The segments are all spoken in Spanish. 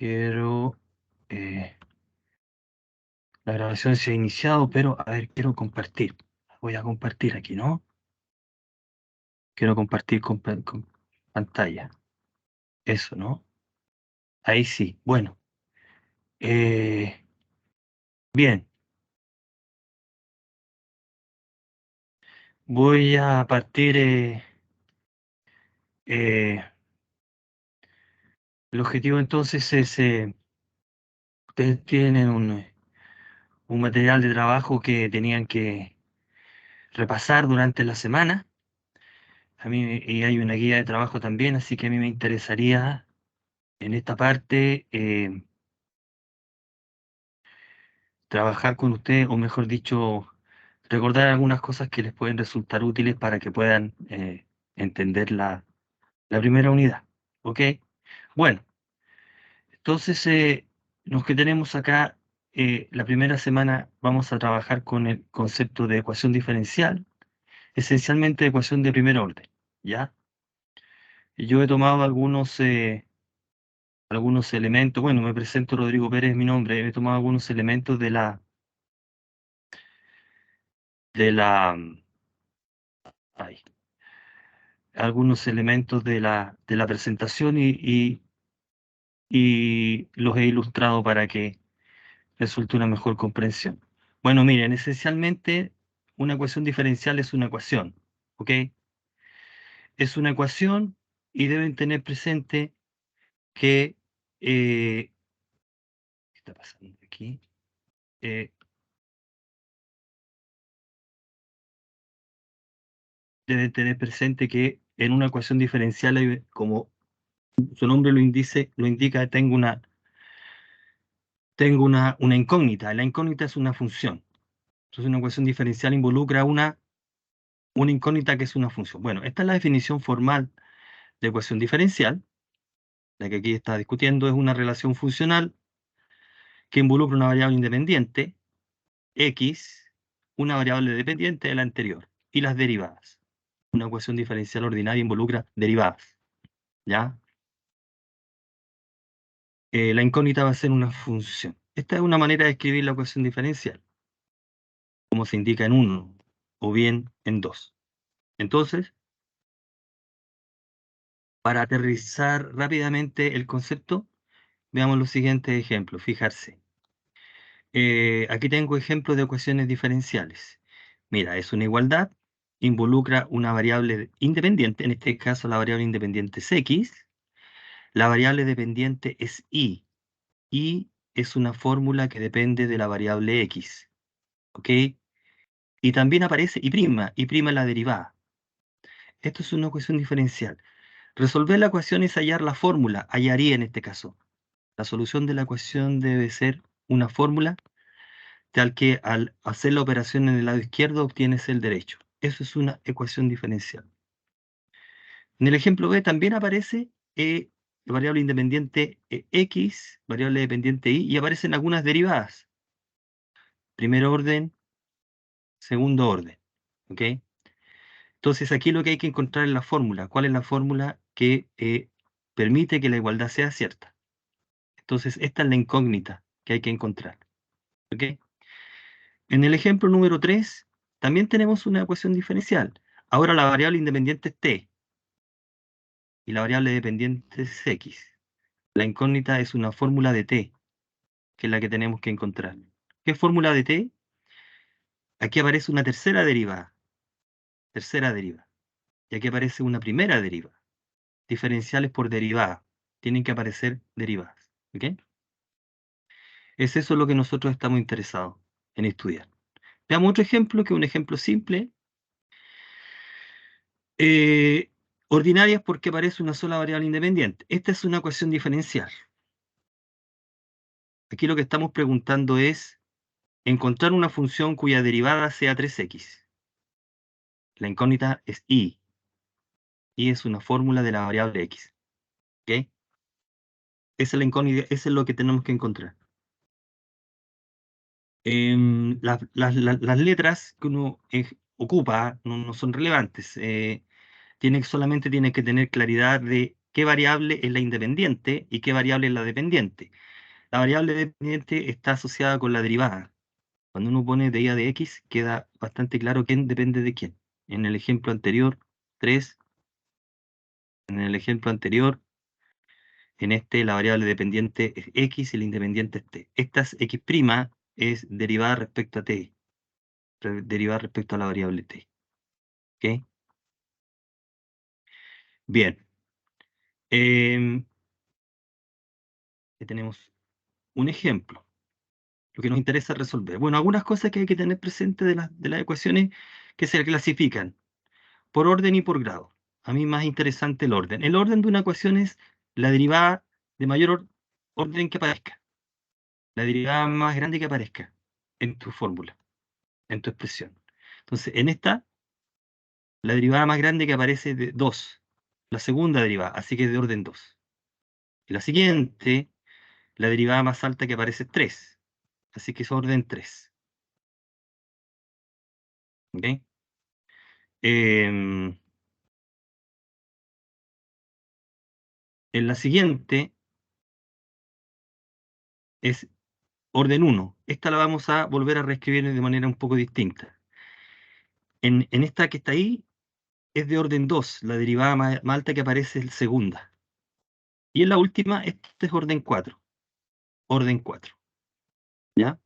Quiero... la grabación se ha iniciado, pero a ver, quiero compartir. Voy a compartir aquí, ¿no? Quiero compartir con pantalla. Eso, ¿no? Ahí sí. Bueno. eh, bien. Voy a partir... eh, el objetivo entonces es... ustedes tienen un material de trabajo que tenían que repasar durante la semana. A mí, y hay una guía de trabajo también, así que a mí me interesaría en esta parte trabajar con usted, o mejor dicho, recordar algunas cosas que les pueden resultar útiles para que puedan entender la primera unidad. ¿Ok? Bueno, entonces los que tenemos acá, la primera semana vamos a trabajar con el concepto de ecuación diferencial, esencialmente ecuación de primer orden. ¿Ya? Y yo he tomado algunos elementos, bueno, me presento, Rodrigo Pérez es mi nombre, he tomado algunos elementos de la, ay, algunos elementos de la presentación y los he ilustrado para que resulte una mejor comprensión. Bueno, miren, esencialmente una ecuación diferencial es una ecuación, ¿ok? Es una ecuación y deben tener presente que, ¿qué está pasando aquí? Eh, Deben tener presente que en una ecuación diferencial, como su nombre lo indica, tengo una incógnita. La incógnita es una función. Entonces una ecuación diferencial involucra una incógnita que es una función. Bueno, esta es la definición formal de ecuación diferencial. La que aquí está discutiendo es una relación funcional que involucra una variable independiente, x, una variable dependiente de la anterior, y las derivadas. Una ecuación diferencial ordinaria involucra derivadas, ¿ya? La incógnita va a ser una función. Esta es una manera de escribir la ecuación diferencial, como se indica en 1 o bien en 2. Entonces, para aterrizar rápidamente el concepto, veamos los siguientes ejemplos. Fijarse. Aquí tengo ejemplos de ecuaciones diferenciales. Mira, es una igualdad, involucra una variable independiente, en este caso la variable independiente es x, la variable dependiente es y es una fórmula que depende de la variable x, ¿ok? Y también aparece y prima es la derivada. Esto es una ecuación diferencial. Resolver la ecuación es hallar la fórmula, hallaría en este caso. La solución de la ecuación debe ser una fórmula tal que al hacer la operación en el lado izquierdo obtienes el derecho. Eso es una ecuación diferencial. En el ejemplo B también aparece variable independiente x, variable dependiente y aparecen algunas derivadas. Primer orden, segundo orden. ¿Ok? Entonces aquí lo que hay que encontrar es la fórmula. ¿Cuál es la fórmula que permite que la igualdad sea cierta? Entonces esta es la incógnita que hay que encontrar. ¿Ok? En el ejemplo número 3 también tenemos una ecuación diferencial. Ahora la variable independiente es t y la variable dependiente es x. La incógnita es una fórmula de t, que es la que tenemos que encontrar. ¿Qué fórmula de t? Aquí aparece una tercera deriva. Tercera deriva. Y aquí aparece una primera deriva. Diferenciales por derivada. Tienen que aparecer derivadas. ¿Ok? Es eso lo que nosotros estamos interesados en estudiar. Veamos otro ejemplo, que es un ejemplo simple. Eh, Ordinarias porque aparece una sola variable independiente. Esta es una ecuación diferencial. Aquí lo que estamos preguntando es encontrar una función cuya derivada sea 3x. La incógnita es y. Y es una fórmula de la variable x. ¿Ok? Esa es la incógnita, eso es lo que tenemos que encontrar. Las letras que uno ocupa no son relevantes. Solamente tiene que tener claridad de qué variable es la independiente y qué variable es la dependiente. La variable dependiente está asociada con la derivada. Cuando uno pone de de x, queda bastante claro quién depende de quién. En el ejemplo anterior, 3. En el ejemplo anterior, en este, la variable dependiente es x y la independiente es t. Esta es x' es derivada respecto a t, derivada respecto a la variable t. ¿Ok? Bien. Aquí tenemos un ejemplo. Lo que nos interesa resolver. Bueno, algunas cosas que hay que tener presente de las ecuaciones que se clasifican por orden y por grado. A mí más interesante el orden. El orden de una ecuación es la derivada de mayor orden que aparezca. La derivada más grande que aparezca en tu fórmula, en tu expresión. Entonces, en esta, la derivada más grande que aparece es de 2. La segunda derivada, así que es de orden 2. Y la siguiente, la derivada más alta que aparece es 3. Así que es orden 3. ¿Ok? En la siguiente es orden 1. Esta la vamos a volver a reescribir de manera un poco distinta. En esta que está ahí es de orden 2. La derivada más alta que aparece es la segunda. Y en la última, este es orden 4. Orden 4. ¿Ya?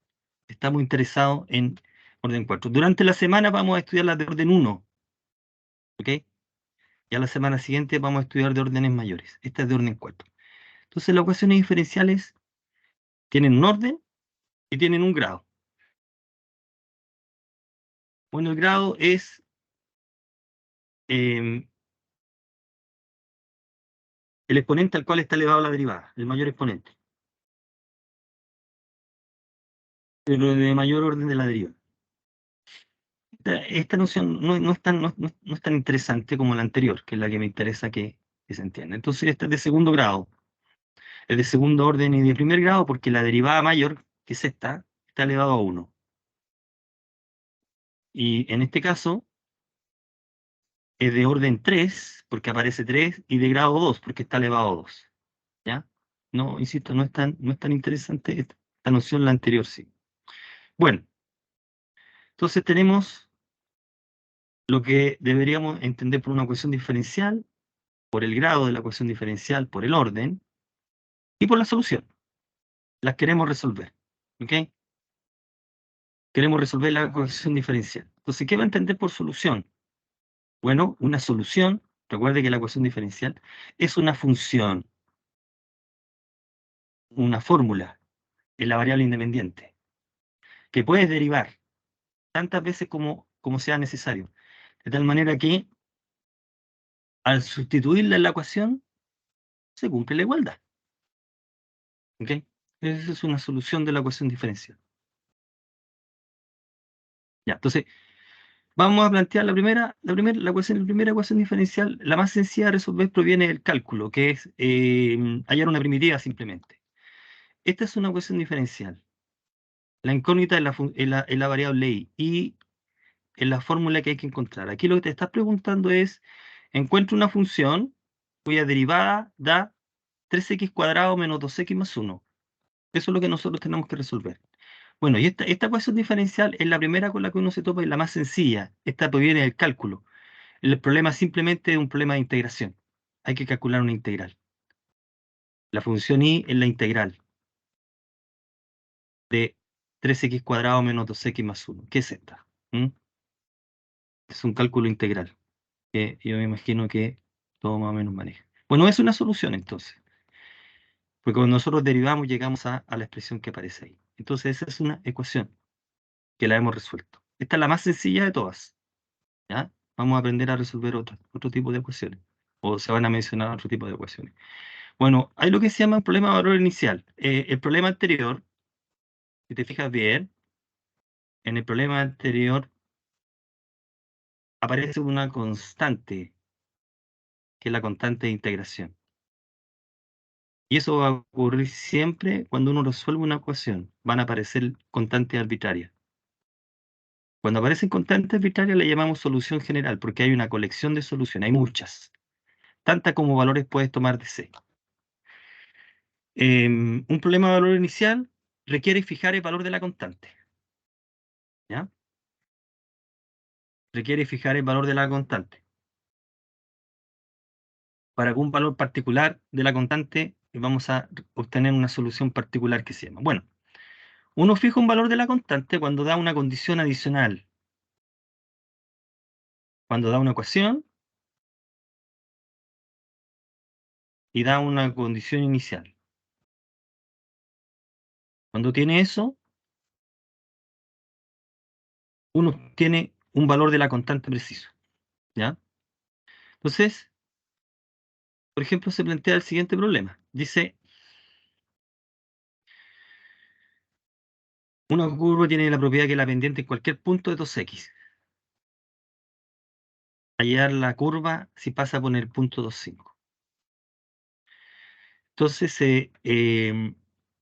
Estamos interesados en orden 4. Durante la semana vamos a estudiar las de orden 1. ¿Ok? Ya la semana siguiente vamos a estudiar de órdenes mayores. Esta es de orden 4. Entonces las ecuaciones diferenciales tienen un orden y tienen un grado. Bueno, el grado es el exponente al cual está elevado la derivada, el mayor exponente, pero de mayor orden de la derivada. Esta noción no es tan interesante como la anterior, que es la que me interesa que se entienda. Entonces, esta es de segundo grado, es de segundo orden y de primer grado porque la derivada mayor, que es esta, está elevado a 1. Y en este caso es de orden 3 porque aparece 3 y de grado 2 porque está elevado a 2. ¿Ya? No, insisto, no es tan interesante esta noción, la anterior sí. Bueno, entonces tenemos lo que deberíamos entender por una ecuación diferencial, por el grado de la ecuación diferencial, por el orden y por la solución. Las queremos resolver. ¿Ok? Queremos resolver la ecuación diferencial. Entonces, ¿qué va a entender por solución? Bueno, una solución, recuerde que la ecuación diferencial es una función, una fórmula en la variable independiente, que puedes derivar tantas veces como sea necesario. De tal manera que al sustituirla en la ecuación, se cumple la igualdad. ¿Ok? Esa es una solución de la ecuación diferencial. Ya, entonces, vamos a plantear la primera ecuación diferencial, la más sencilla de resolver proviene del cálculo, que es hallar una primitiva simplemente. Esta es una ecuación diferencial. La incógnita es la variable y es la fórmula que hay que encontrar. Aquí lo que te estás preguntando es, encuentro una función cuya derivada da 3x cuadrado menos 2x más 1. Eso es lo que nosotros tenemos que resolver. Bueno, y esta ecuación diferencial es la primera con la que uno se topa y la más sencilla. Esta proviene del cálculo. El problema simplemente es un problema de integración. Hay que calcular una integral. La función y es la integral de 3x cuadrado menos 2x más 1. ¿Qué es esta? ¿Mm? Es un cálculo integral, que yo me imagino que todo más o menos maneja. Bueno, es una solución entonces, porque cuando nosotros derivamos llegamos a la expresión que aparece ahí. Entonces esa es una ecuación que la hemos resuelto. Esta es la más sencilla de todas. ¿Ya? Vamos a aprender a resolver otro tipo de ecuaciones, o se van a mencionar otro tipo de ecuaciones. Bueno, hay lo que se llama un problema de valor inicial. El problema anterior, si te fijas bien, en el problema anterior aparece una constante, que es la constante de integración. Y eso va a ocurrir siempre cuando uno resuelve una ecuación. Van a aparecer constantes arbitrarias. Cuando aparecen constantes arbitrarias le llamamos solución general, porque hay una colección de soluciones, hay muchas. tanta como valores puedes tomar de C. Un problema de valor inicial requiere fijar el valor de la constante, ¿ya? Requiere fijar el valor de la constante. Para algún valor particular de la constante, vamos a obtener una solución particular que se llama. Bueno, uno fija un valor de la constante cuando da una condición adicional, cuando da una ecuación y da una condición inicial. Cuando tiene eso, uno tiene un valor de la constante preciso, ¿ya? Entonces, por ejemplo, se plantea el siguiente problema. Dice, una curva tiene la propiedad que la pendiente en cualquier punto de 2x. Hallar la curva si pasa por el punto 2,5. Entonces,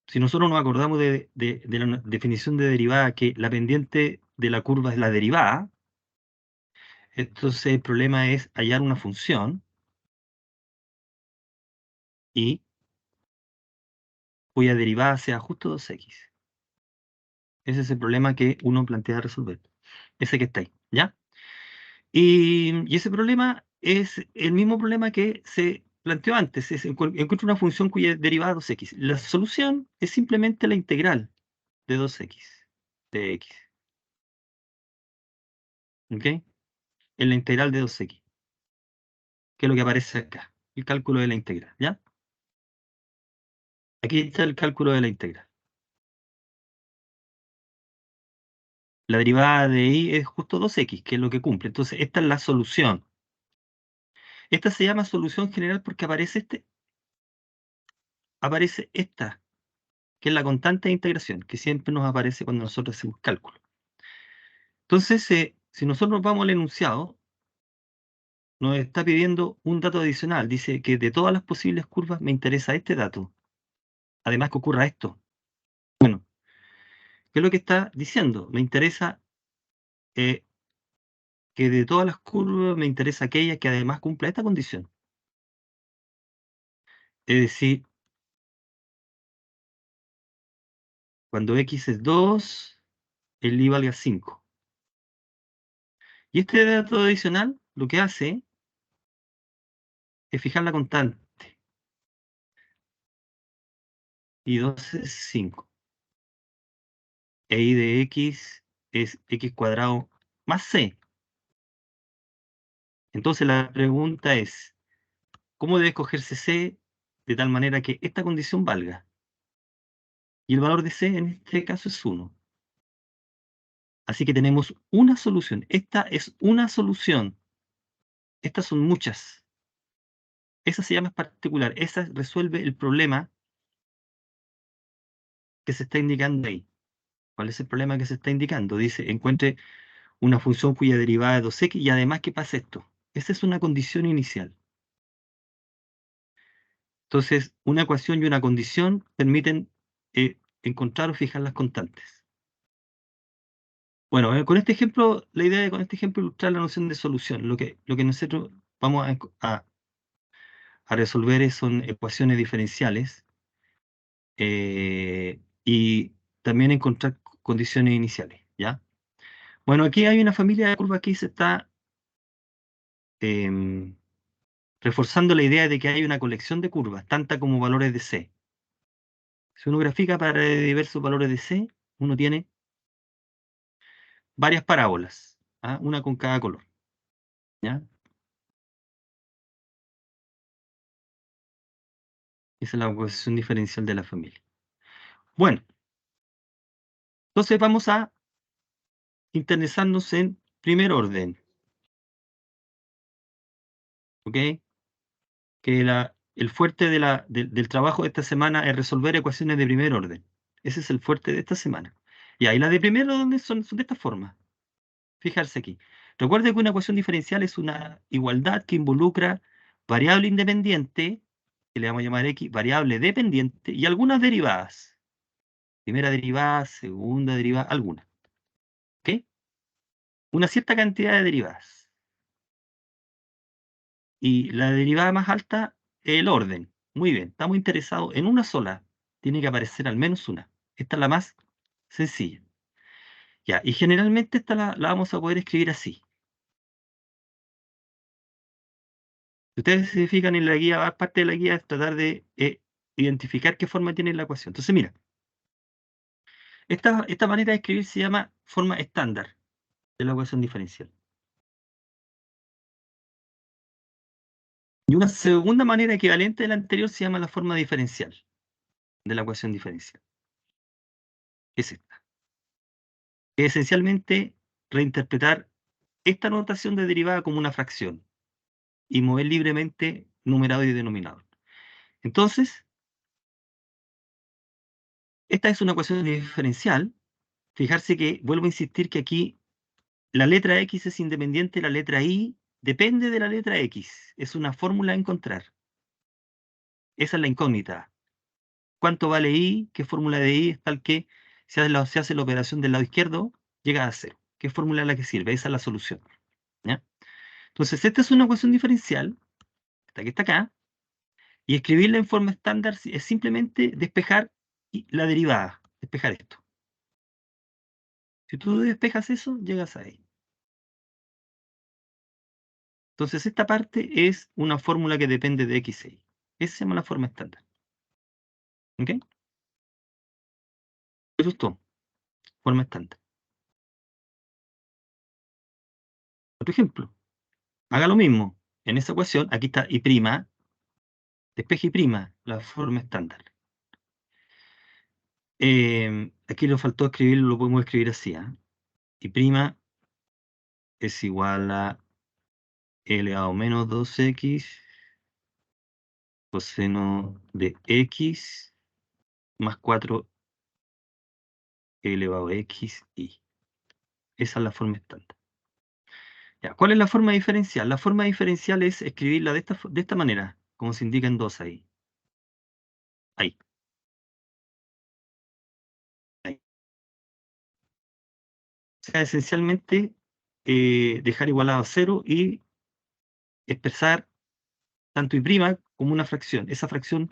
si nosotros nos acordamos de la definición de derivada, que la pendiente de la curva es la derivada, entonces el problema es hallar una función y cuya derivada sea justo 2x. Ese es el problema que uno plantea resolver. Ese que está ahí, ¿ya? Y ese problema es el mismo problema que se planteó antes. Encuentro una función cuya derivada es 2x. La solución es simplemente la integral de 2x, de x. ¿Ok? Es la integral de 2x, que es lo que aparece acá. El cálculo de la integral, ¿ya? Aquí está el cálculo de la integral. La derivada de y es justo 2x, que es lo que cumple. Entonces, esta es la solución. Esta se llama solución general porque aparece esta, que es la constante de integración, que siempre nos aparece cuando nosotros hacemos cálculo. Entonces, si nosotros vamos al enunciado, nos está pidiendo un dato adicional. Dice que de todas las posibles curvas me interesa este dato. Además que ocurra esto. Bueno, ¿qué es lo que está diciendo? Me interesa eh, que de todas las curvas me interesa aquella que además cumpla esta condición. Es decir, cuando x es 2, el y valga 5. Y este dato adicional lo que hace es fijar la constante. Y 2 es 5. E y de x es x cuadrado más c. Entonces la pregunta es, ¿cómo debe escogerse c de tal manera que esta condición valga? Y el valor de c en este caso es 1. Así que tenemos una solución. Esta es una solución. Estas son muchas. Esa se llama particular. Esa resuelve el problema que se está indicando ahí. ¿Cuál es el problema que se está indicando? Dice, encuentre una función cuya derivada es 2x y además que pasa esto. Esa es una condición inicial. Entonces, una ecuación y una condición permiten encontrar o fijar las constantes. Bueno, con este ejemplo, la idea de con este ejemplo ilustrar la noción de solución. Lo que nosotros vamos a resolver son ecuaciones diferenciales y también encontrar condiciones iniciales, ¿ya? Bueno, aquí hay una familia de curvas que se está em, reforzando la idea de que hay una colección de curvas, tanta como valores de C. Si uno grafica para diversos valores de C, uno tiene varias parábolas, ¿ah? Una con cada color, ¿ya? Esa es la ecuación diferencial de la familia. Bueno, entonces vamos a interesarnos en primer orden, ¿ok? Que el fuerte del trabajo de esta semana es resolver ecuaciones de primer orden. Ese es el fuerte de esta semana. Y ahí las de primer orden son de esta forma. Fijarse aquí. Recuerde que una ecuación diferencial es una igualdad que involucra variable independiente, que le vamos a llamar x, variable dependiente, y algunas derivadas. Primera derivada, segunda derivada, alguna. ¿Ok? Una cierta cantidad de derivadas. Y la derivada más alta, el orden. Muy bien, estamos interesados en una sola. Tiene que aparecer al menos una. Esta es la más sencilla. Ya, y generalmente esta la vamos a poder escribir así. Si ustedes se fijan en la guía, parte de la guía es tratar de identificar qué forma tiene la ecuación. Entonces, mira, esta manera de escribir se llama forma estándar de la ecuación diferencial. Y una segunda manera equivalente a la anterior se llama la forma diferencial de la ecuación diferencial. Es esta. Que es esencialmente reinterpretar esta notación de derivada como una fracción y mover libremente numerador y denominador. Entonces, esta es una ecuación diferencial. Fijarse que, vuelvo a insistir que aquí la letra X es independiente, la letra Y depende de la letra X. Es una fórmula a encontrar. Esa es la incógnita. ¿Cuánto vale Y? ¿Qué fórmula de Y es tal que se hace la operación del lado izquierdo, llega a cero? ¿Qué fórmula es la que sirve? Esa es la solución. ¿Ya? Entonces, esta es una ecuación diferencial, esta que está acá, y escribirla en forma estándar es simplemente despejar la derivada, despejar esto. Si tú despejas eso, llegas ahí. Entonces, esta parte es una fórmula que depende de X e Y. Esa se llama la forma estándar. ¿Ok? Eso es todo. Forma estándar. Otro ejemplo. Haga lo mismo. En esa ecuación, aquí está Y', despeje Y', la forma estándar. Aquí le faltó escribirlo, lo podemos escribir así. Y' es igual a elevado menos 2x coseno de x más 4 elevado a x y. Esa es la forma estándar. Ya, ¿cuál es la forma diferencial? La forma diferencial es escribirla de esta manera, como se indica en 2 ahí. Ahí, ahí. O sea, esencialmente dejar igualado a 0 y expresar tanto y' como una fracción. Esa fracción,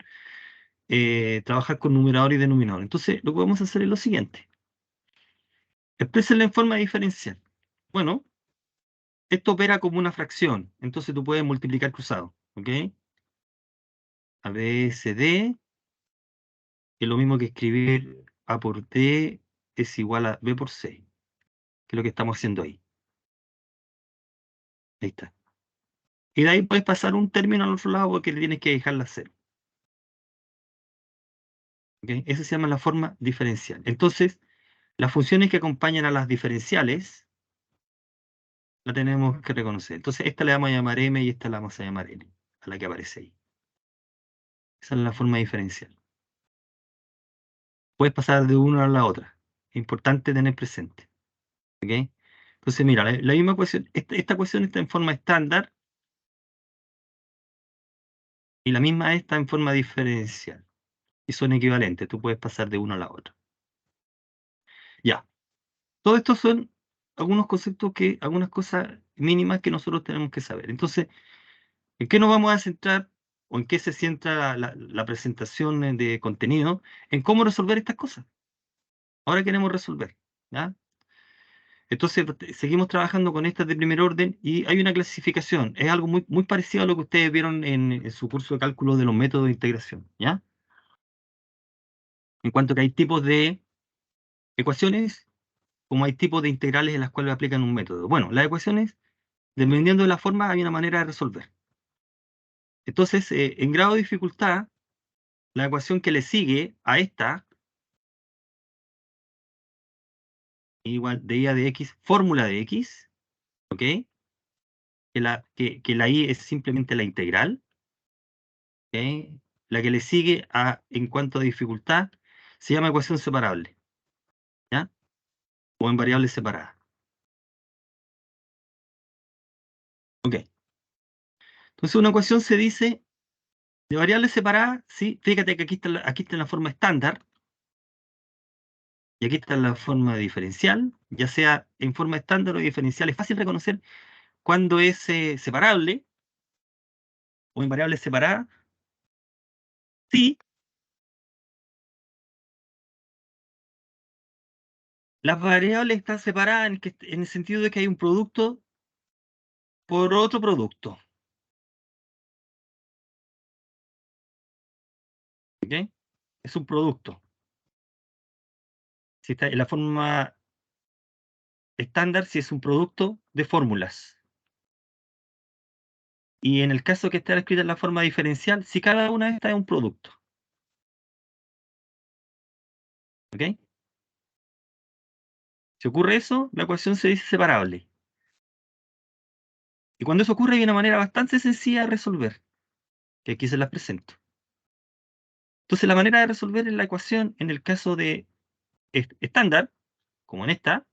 trabajar con numerador y denominador. Entonces, lo que vamos a hacer es lo siguiente. Exprésenla en forma diferencial. Bueno, esto opera como una fracción, entonces tú puedes multiplicar cruzado, ¿ok? A, B, C, D, es lo mismo que escribir A por D es igual a B por C, que es lo que estamos haciendo ahí. Ahí está. Y de ahí puedes pasar un término al otro lado porque le tienes que dejarla cero. ¿Ok? Esa se llama la forma diferencial. Entonces, las funciones que acompañan a las diferenciales, la tenemos que reconocer. Entonces, esta le vamos a llamar M y esta la vamos a llamar N, a la que aparece ahí. Esa es la forma diferencial. Puedes pasar de una a la otra. Es importante tener presente. ¿Ok? Entonces, mira, la misma ecuación, esta ecuación está en forma estándar y la misma está en forma diferencial. Y son equivalentes, tú puedes pasar de una a la otra. Ya, todo esto son algunos conceptos algunas cosas mínimas que nosotros tenemos que saber. Entonces, ¿en qué nos vamos a centrar o en qué se centra la presentación de contenido? En cómo resolver estas cosas. Ahora queremos resolver, ¿ya? Entonces, seguimos trabajando con estas de primer orden y hay una clasificación. Es algo muy, muy parecido a lo que ustedes vieron en su curso de cálculo de los métodos de integración, ¿ya? En cuanto que hay tipos de ecuaciones, como hay tipos de integrales en las cuales aplican un método. Bueno, las ecuaciones, dependiendo de la forma, hay una manera de resolver. Entonces, en grado de dificultad, la ecuación que le sigue a esta, igual de y a de x, fórmula de x, ¿ok? Que la y es simplemente la integral, ¿ok? La que le sigue en cuanto a dificultad se llama ecuación separable, ¿ya? O en variables separadas. Ok. Entonces una ecuación se dice de variables separadas, ¿sí? Fíjate que aquí está la forma estándar y aquí está la forma diferencial, ya sea en forma estándar o diferencial. Es fácil reconocer cuándo es separable o en variables separadas, sí, las variables están separadas en el sentido de que hay un producto por otro producto. ¿Ok? Es un producto. Si está en la forma estándar, si es un producto de fórmulas. Y en el caso que está escrita en la forma diferencial, si cada una de estas es un producto. ¿Ok? Si ocurre eso, la ecuación se dice separable. Y cuando eso ocurre hay una manera bastante sencilla de resolver, que aquí se las presento. Entonces la manera de resolver la ecuación en el caso de estándar, como en esta,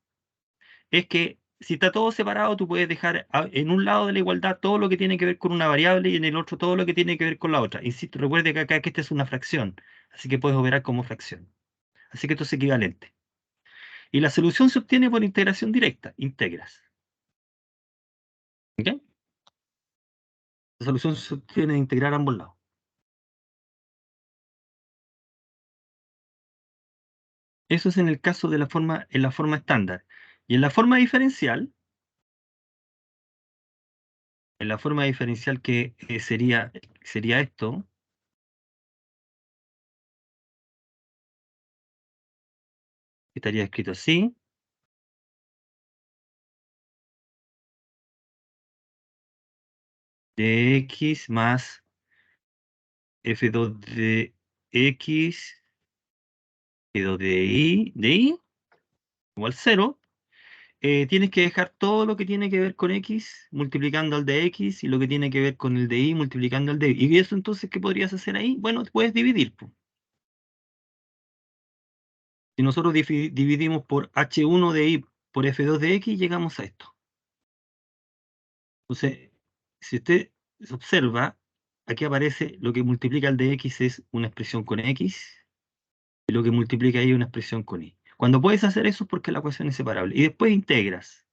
es que si está todo separado, tú puedes dejar en un lado de la igualdad todo lo que tiene que ver con una variable y en el otro todo lo que tiene que ver con la otra. Insisto, recuerde que acá que esta es una fracción, así que puedes operar como fracción. Así que esto es equivalente. Y la solución se obtiene por integración directa, integras. ¿Ok? La solución se obtiene de integrar ambos lados. Eso es en el caso de en la forma estándar. Y en la forma diferencial que sería esto, estaría escrito así, de x más f2 de x, f2 de y igual 0. Tienes que dejar todo lo que tiene que ver con x multiplicando al de x y lo que tiene que ver con el de y multiplicando al de y. ¿Y eso entonces qué podrías hacer ahí? Bueno, puedes dividir, po. Si nosotros dividimos por h1 de y por f2 de x, llegamos a esto. Entonces, si usted observa, aquí aparece lo que multiplica el de x es una expresión con x y lo que multiplica y una expresión con y. Cuando puedes hacer eso es porque la ecuación es separable. Y después integras.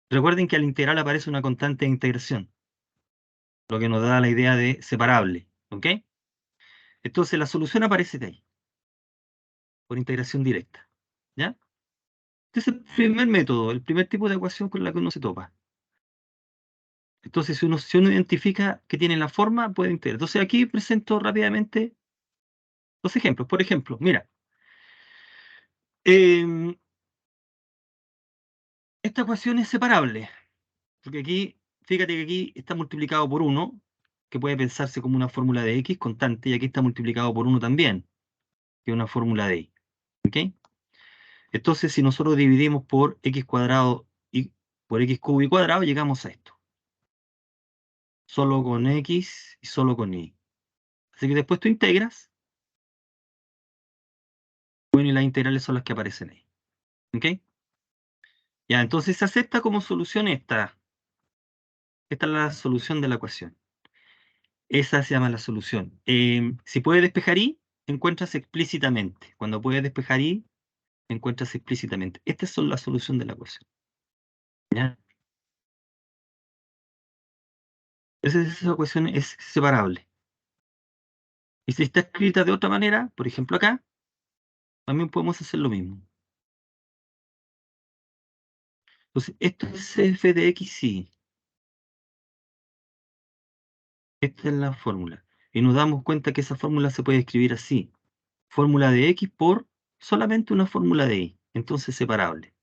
Recuerden que al integral aparece una constante de integración, lo que nos da la idea de separable. ¿Ok? Entonces la solución aparece de ahí, por integración directa. ¿Ya? Este es el primer método, el primer tipo de ecuación con la que uno se topa. Entonces, si uno identifica que tiene la forma, puede integrar. Entonces, aquí presento rápidamente dos ejemplos. Por ejemplo, mira, em, esta ecuación es separable, porque aquí, fíjate que aquí está multiplicado por 1, que puede pensarse como una fórmula de x constante, y aquí está multiplicado por 1 también, que es una fórmula de y. ¿Ok? Entonces, si nosotros dividimos por x cuadrado y por x cubo y cuadrado, llegamos a esto. Solo con x y solo con y. Así que después tú integras, bueno, y las integrales son las que aparecen ahí. ¿Ok? Ya, entonces se acepta como solución esta. Esta es la solución de la ecuación. Esa se llama la solución. Si puedes despejar y, encuentras explícitamente. Cuando puedes despejar y, encuentras explícitamente. Estas son la solución de la ecuación. ¿Ya? Esa ecuación es separable. Y si está escrita de otra manera, por ejemplo acá, también podemos hacer lo mismo. Entonces, esto es f de x, sí. Esta es la fórmula. Y nos damos cuenta que esa fórmula se puede escribir así. Fórmula de x por solamente una fórmula de y. Entonces, separable.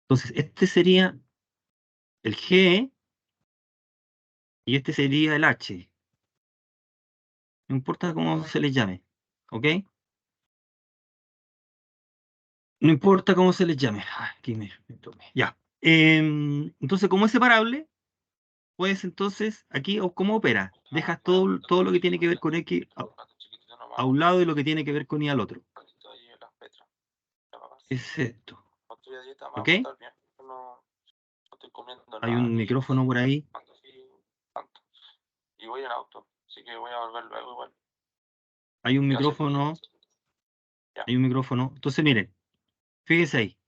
Entonces, este sería el G y este sería el H. No importa cómo se les llame. ¿Ok? No importa cómo se les llame. Aquí me tomé. Ya. Entonces, como es separable, pues entonces, aquí, ¿cómo opera? Dejas todo lo que tiene que ver con X a un lado y lo que tiene que ver con Y al otro. Es esto. ¿Ok? Hay un micrófono por ahí. Hay un micrófono. Hay un micrófono. Entonces, miren, fíjense ahí.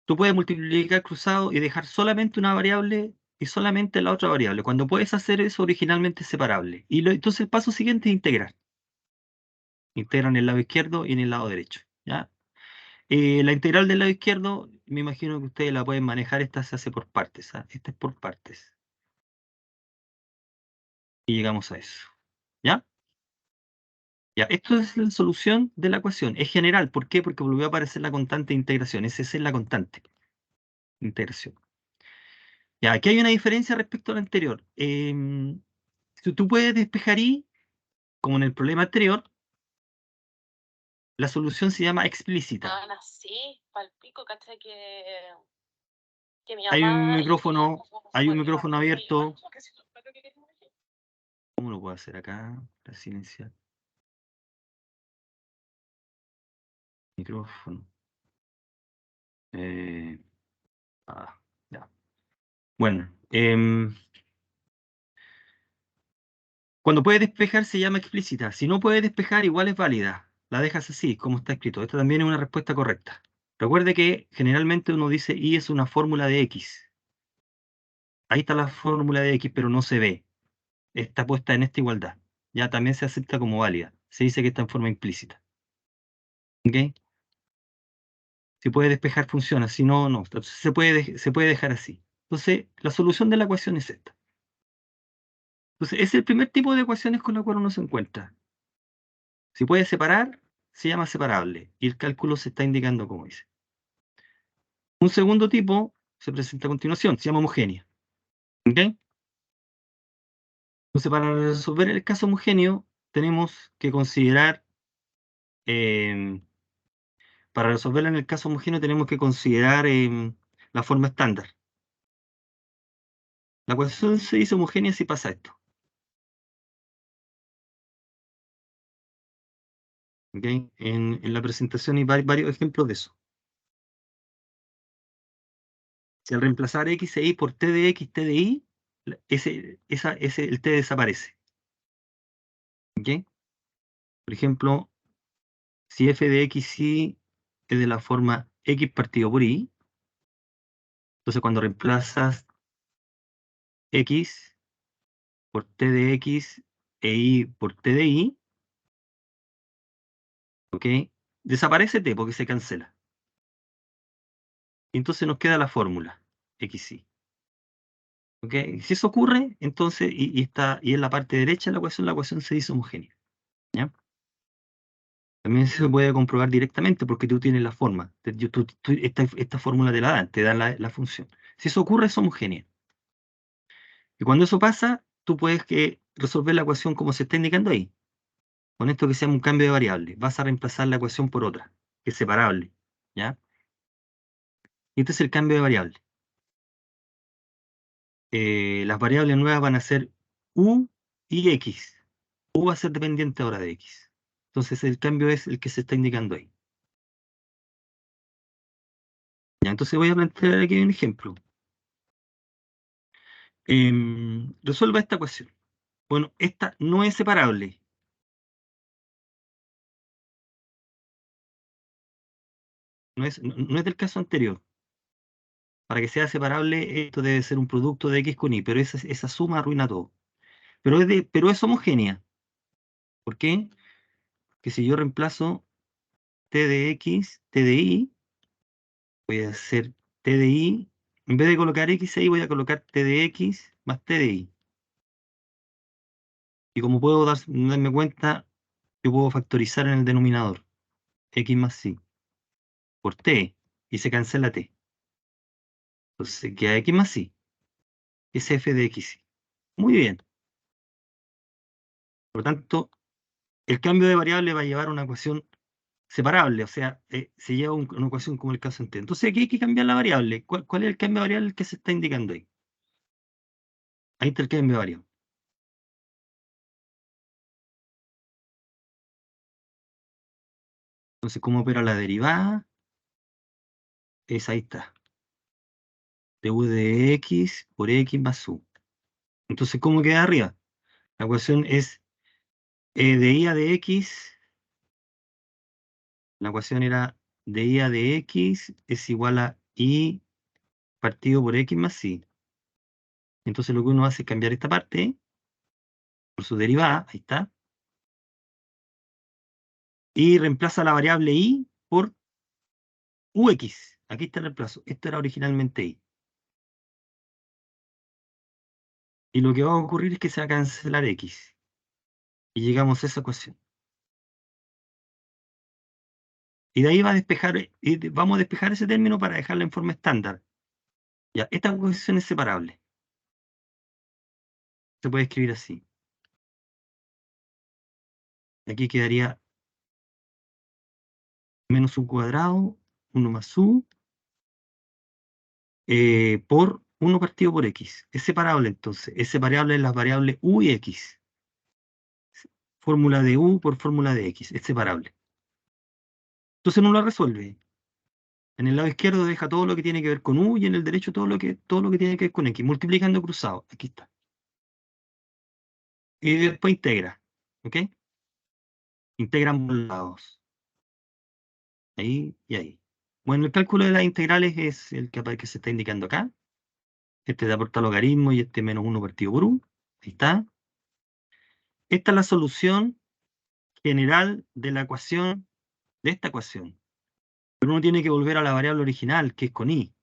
Tú puedes multiplicar cruzado y dejar solamente una variable y solamente la otra variable. Cuando puedes hacer eso, originalmente es separable. Entonces el paso siguiente es integrar. Integran el lado izquierdo y en el lado derecho. ¿Ya? La integral del lado izquierdo, me imagino que ustedes la pueden manejar. Esta se hace por partes. ¿Ah? Esta es por partes. Y llegamos a eso. ¿Ya? Ya, esto es la solución de la ecuación. Es general. ¿Por qué? Porque volvió a aparecer la constante de integración. Esa es la constante. Integración. Ya, aquí hay una diferencia respecto a la anterior. Si tú puedes despejar y, como en el problema anterior, la solución se llama explícita. Ah, sí, palpico, ¿cachai? Que mi Hay un mamá y mi micrófono, abuelo hay un fueron micrófono igual abierto. porque si no, ¿para qué queremos elegir? ¿Cómo lo puedo hacer acá? Para silenciar. Micrófono. Eh, ya. Bueno, cuando puede despejar se llama explícita. Si no puede despejar, igual es válida. La dejas así, como está escrito. Esta también es una respuesta correcta. Recuerde que generalmente uno dice y es una fórmula de X. Ahí está la fórmula de X, pero no se ve. Está puesta en esta igualdad. Ya también se acepta como válida. Se dice que está en forma implícita. ¿Ok? Si puede despejar, funciona. Si no, no. Entonces se puede dejar así. Entonces, la solución de la ecuación es esta. Entonces, es el primer tipo de ecuaciones con la cual uno se encuentra. Si puede separar, se llama separable. Y el cálculo se está indicando como dice. Un segundo tipo se presenta a continuación. Se llama homogénea. ¿Ok? Entonces, para resolver el caso homogéneo, tenemos que considerar, eh, para resolverlo en el caso homogéneo, tenemos que considerar la forma estándar. La ecuación se dice homogénea si pasa esto. ¿Ok? En la presentación hay varios ejemplos de eso. Si al reemplazar x e y por t de x, t de y, el t desaparece. ¿Ok? Por ejemplo, si f de x y es de la forma x partido por y, entonces cuando reemplazas x por t de x e y por t de y, ¿ok? Desaparece t porque se cancela. Entonces nos queda la fórmula xy. ¿Ok? Si eso ocurre, entonces, y en la parte derecha de la ecuación se dice homogénea. ¿Ya? También se puede comprobar directamente porque tú tienes la forma. Esta fórmula te la dan, te dan la función. Si eso ocurre, es homogénea. Y cuando eso pasa, tú puedes resolver la ecuación como se está indicando ahí. Con esto que se llama un cambio de variable. Vas a reemplazar la ecuación por otra, que es separable. ¿Ya? Y este es el cambio de variable. Las variables nuevas van a ser u y x. U va a ser dependiente ahora de x. Entonces el cambio es el que se está indicando ahí. Ya, entonces voy a plantear aquí un ejemplo. Resuelva esta ecuación. Bueno, esta no es separable. No es del caso anterior. Para que sea separable, esto debe ser un producto de x con y, pero esa suma arruina todo. Pero es homogénea. ¿Por qué? Que si yo reemplazo t de x, t de y, voy a hacer t de y, en vez de colocar x ahí, voy a colocar t de x más t de y. Y como puedo darme cuenta, yo puedo factorizar en el denominador x más y por t, y se cancela t. Entonces queda x más y, es f de x. Muy bien. Por lo tanto, el cambio de variable va a llevar a una ecuación separable, o sea, se lleva una ecuación como el caso anterior. Entonces aquí hay que cambiar la variable. ¿Cuál es el cambio de variable que se está indicando ahí? Ahí está el cambio de variable. Entonces, ¿cómo opera la derivada? Ahí está. Du de x por x más u. Entonces, ¿cómo queda arriba? La ecuación es de y a de x. La ecuación era de y a de x es igual a y partido por x más y. Entonces lo que uno hace es cambiar esta parte por su derivada, ahí está, y reemplaza la variable y por ux. Aquí está el reemplazo. Esto era originalmente y. Y lo que va a ocurrir es que se va a cancelar x. Y llegamos a esa ecuación. Y de ahí va a despejar, y vamos a despejar ese término para dejarla en forma estándar. Ya, esta ecuación es separable. Se puede escribir así. Aquí quedaría menos u cuadrado, 1 más u, por 1 partido por x. Es separable entonces. Es separable en las variables u y x. Fórmula de u por fórmula de x. Es separable. Entonces no la resuelve. En el lado izquierdo deja todo lo que tiene que ver con u y en el derecho todo lo que tiene que ver con x. Multiplicando cruzado. Aquí está. Y después integra. ¿Ok? Integra ambos lados. Ahí y ahí. Bueno, el cálculo de las integrales es el que se está indicando acá. Este de aportar logaritmo y este menos 1 partido por u. Ahí está. Esta es la solución general de la ecuación, de esta ecuación. Pero uno tiene que volver a la variable original, que es con i.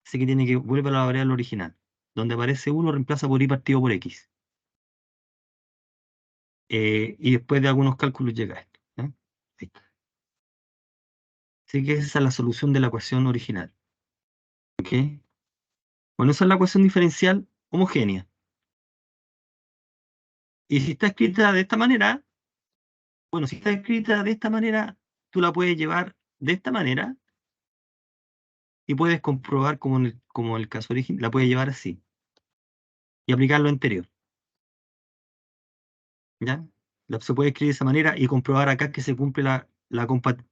Así que tiene que volver a la variable original. Donde aparece 1 reemplaza por i partido por x. Y después de algunos cálculos llega a esto. ¿Eh? Ahí está. Así que esa es la solución de la ecuación original. ¿Ok? Bueno, esa es la ecuación diferencial homogénea. Y si está escrita de esta manera, bueno, si está escrita de esta manera, tú la puedes llevar de esta manera y puedes comprobar como el caso original, la puedes llevar así y aplicar lo anterior. ¿Ya? Se puede escribir de esa manera y comprobar acá que se cumple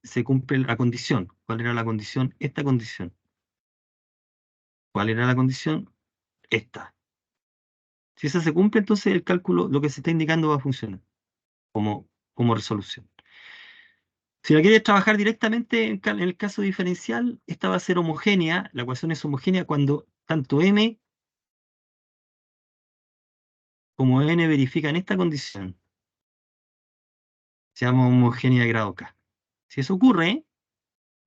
se cumple la condición. ¿Cuál era la condición? Esta condición. ¿Cuál era la condición? Esta. Si esa se cumple, entonces el cálculo, lo que se está indicando va a funcionar como resolución. Si la quieres trabajar directamente en el caso diferencial, esta va a ser homogénea, la ecuación es homogénea cuando tanto m como n verifican esta condición. Se llama homogénea de grado K. Si eso ocurre,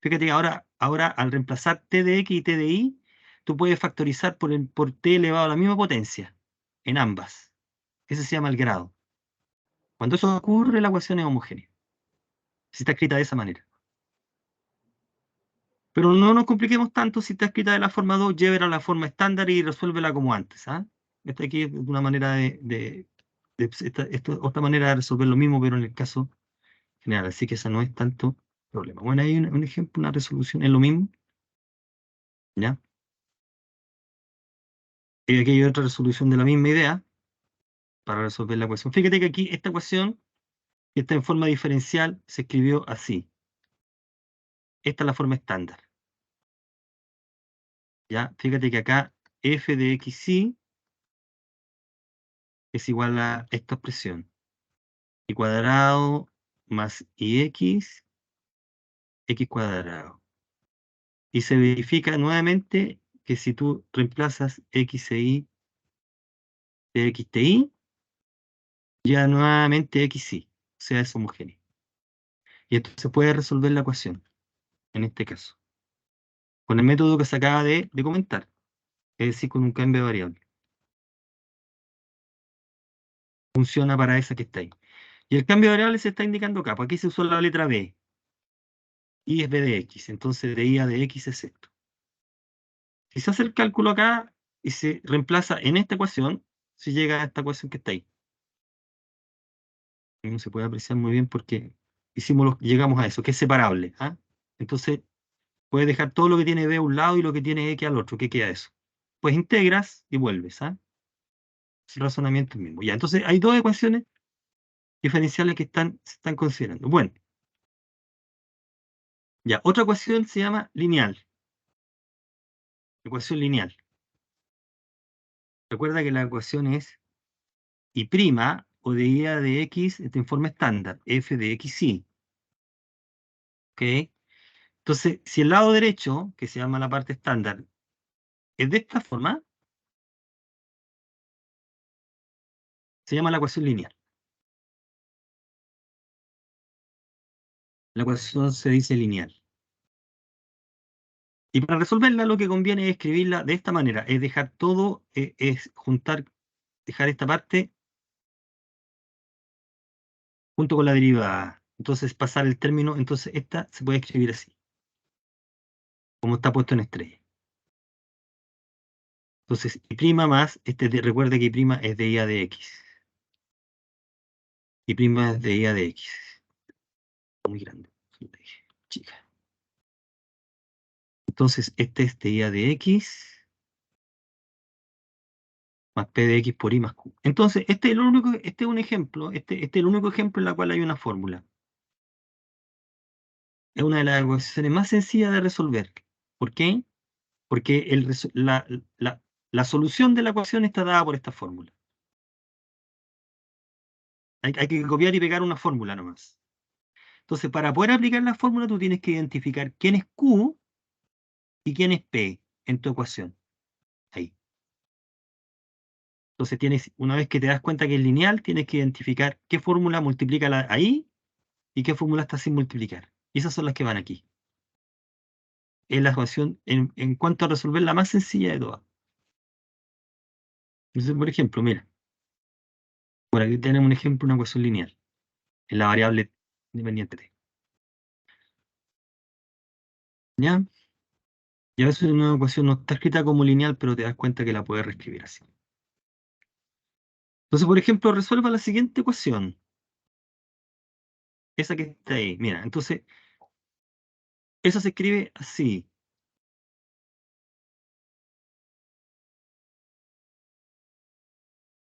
fíjate que ahora al reemplazar t de x y t de y, tú puedes factorizar por t elevado a la misma potencia en ambas. Ese se llama el grado. Cuando eso ocurre, la ecuación es homogénea. Si está escrita de esa manera. Pero no nos compliquemos tanto. Si está escrita de la forma 2, llévela a la forma estándar y resuélvela como antes. ¿Ah? Esta aquí es una manera esto es otra manera de resolver lo mismo, pero en el caso general. Así que esa no es tanto problema. Bueno, hay un ejemplo, una resolución, es lo mismo. ¿Ya? Y aquí hay otra resolución de la misma idea para resolver la ecuación. Fíjate que aquí esta ecuación, que está en forma diferencial, se escribió así. Esta es la forma estándar. ¿Ya? Fíjate que acá f de xy es igual a esta expresión. Y cuadrado más ix, x cuadrado. Y se verifica nuevamente que si tú reemplazas x e y de x de y, ya nuevamente x y, o sea, es homogéneo. Y esto se puede resolver la ecuación, en este caso, con el método que se acaba de comentar, es decir, con un cambio de variable. Funciona para esa que está ahí. Y el cambio de variable se está indicando acá, pues aquí se usó la letra b. Y es b de x, entonces de y a de x es esto. Si se hace el cálculo acá y se reemplaza en esta ecuación, se llega a esta ecuación que está ahí. No se puede apreciar muy bien porque llegamos a eso, que es separable. ¿Ah? Entonces, puedes dejar todo lo que tiene b a un lado y lo que tiene x al otro. ¿Qué queda eso? Pues integras y vuelves. ¿Ah? El razonamiento es el mismo. Ya, entonces hay dos ecuaciones diferenciales que se están considerando. Bueno, ya, otra ecuación se llama lineal. Ecuación lineal. Recuerda que la ecuación es y' o de y de x en forma estándar, f de x y. ¿Ok? Entonces, si el lado derecho, que se llama la parte estándar, es de esta forma, se llama la ecuación lineal. La ecuación se dice lineal. Y para resolverla lo que conviene es escribirla de esta manera, es dejar todo, es juntar, dejar esta parte junto con la derivada. Entonces pasar el término, entonces esta se puede escribir así, como está puesto en estrella. Entonces, y' más, recuerde que y' es de IA de X. Y' es de IA de X. Muy grande. Chica. Entonces, este es de IA de X más P de X por I más Q. Entonces, este es un ejemplo, este es el único ejemplo en la cual hay una fórmula. Es una de las ecuaciones más sencillas de resolver. ¿Por qué? Porque la solución de la ecuación está dada por esta fórmula. Hay que copiar y pegar una fórmula nomás. Entonces, para poder aplicar la fórmula, tú tienes que identificar quién es Q y quién es P en tu ecuación. Ahí. Entonces, una vez que te das cuenta que es lineal, tienes que identificar qué fórmula multiplica ahí y qué fórmula está sin multiplicar. Y esas son las que van aquí. Es la ecuación en cuanto a resolver la más sencilla de todas. Entonces, por ejemplo, mira, por aquí tenemos un ejemplo, una ecuación lineal, en la variable independiente t. ¿Ya? Y a veces una ecuación no está escrita como lineal, pero te das cuenta que la puedes reescribir así. Entonces, por ejemplo, resuelva la siguiente ecuación. Esa que está ahí. Mira, entonces, esa se escribe así.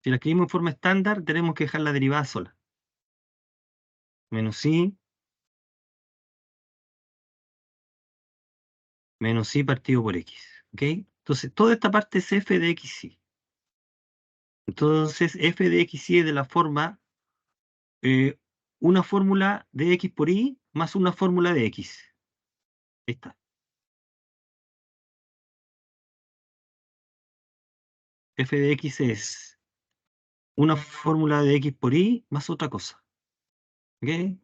Si la escribimos en forma estándar, tenemos que dejar la derivada sola. Menos i partido por x. ¿Ok? Entonces, toda esta parte es f de xy. Entonces, f de xy es de la forma una fórmula de x por y más una fórmula de x. Ahí está. F de x es una fórmula de x por y más otra cosa. ¿Ok?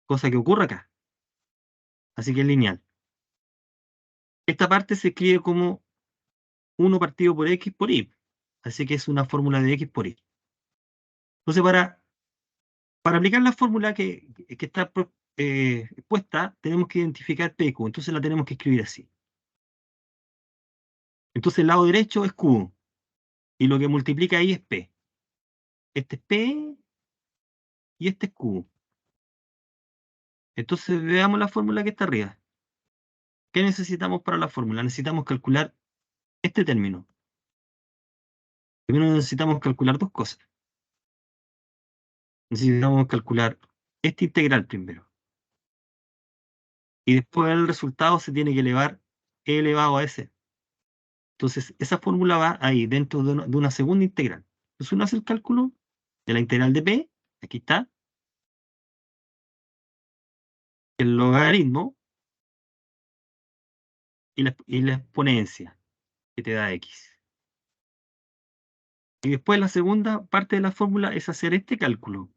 Cosa que ocurre acá. Así que es lineal. Esta parte se escribe como 1 partido por x por y. Así que es una fórmula de x por y. Entonces, para aplicar la fórmula que está puesta, tenemos que identificar PQ. Entonces la tenemos que escribir así. Entonces el lado derecho es Q. Y lo que multiplica ahí es P. Este es P y este es Q. Entonces veamos la fórmula que está arriba. ¿Qué necesitamos para la fórmula? Necesitamos calcular este término. Primero necesitamos calcular dos cosas. Necesitamos calcular esta integral primero. Y después el resultado se tiene que elevar e elevado a s. Entonces, esa fórmula va ahí, dentro de una segunda integral. Entonces, uno hace el cálculo de la integral de p, aquí está, el logaritmo y la exponencia que te da x. Y después la segunda parte de la fórmula es hacer este cálculo.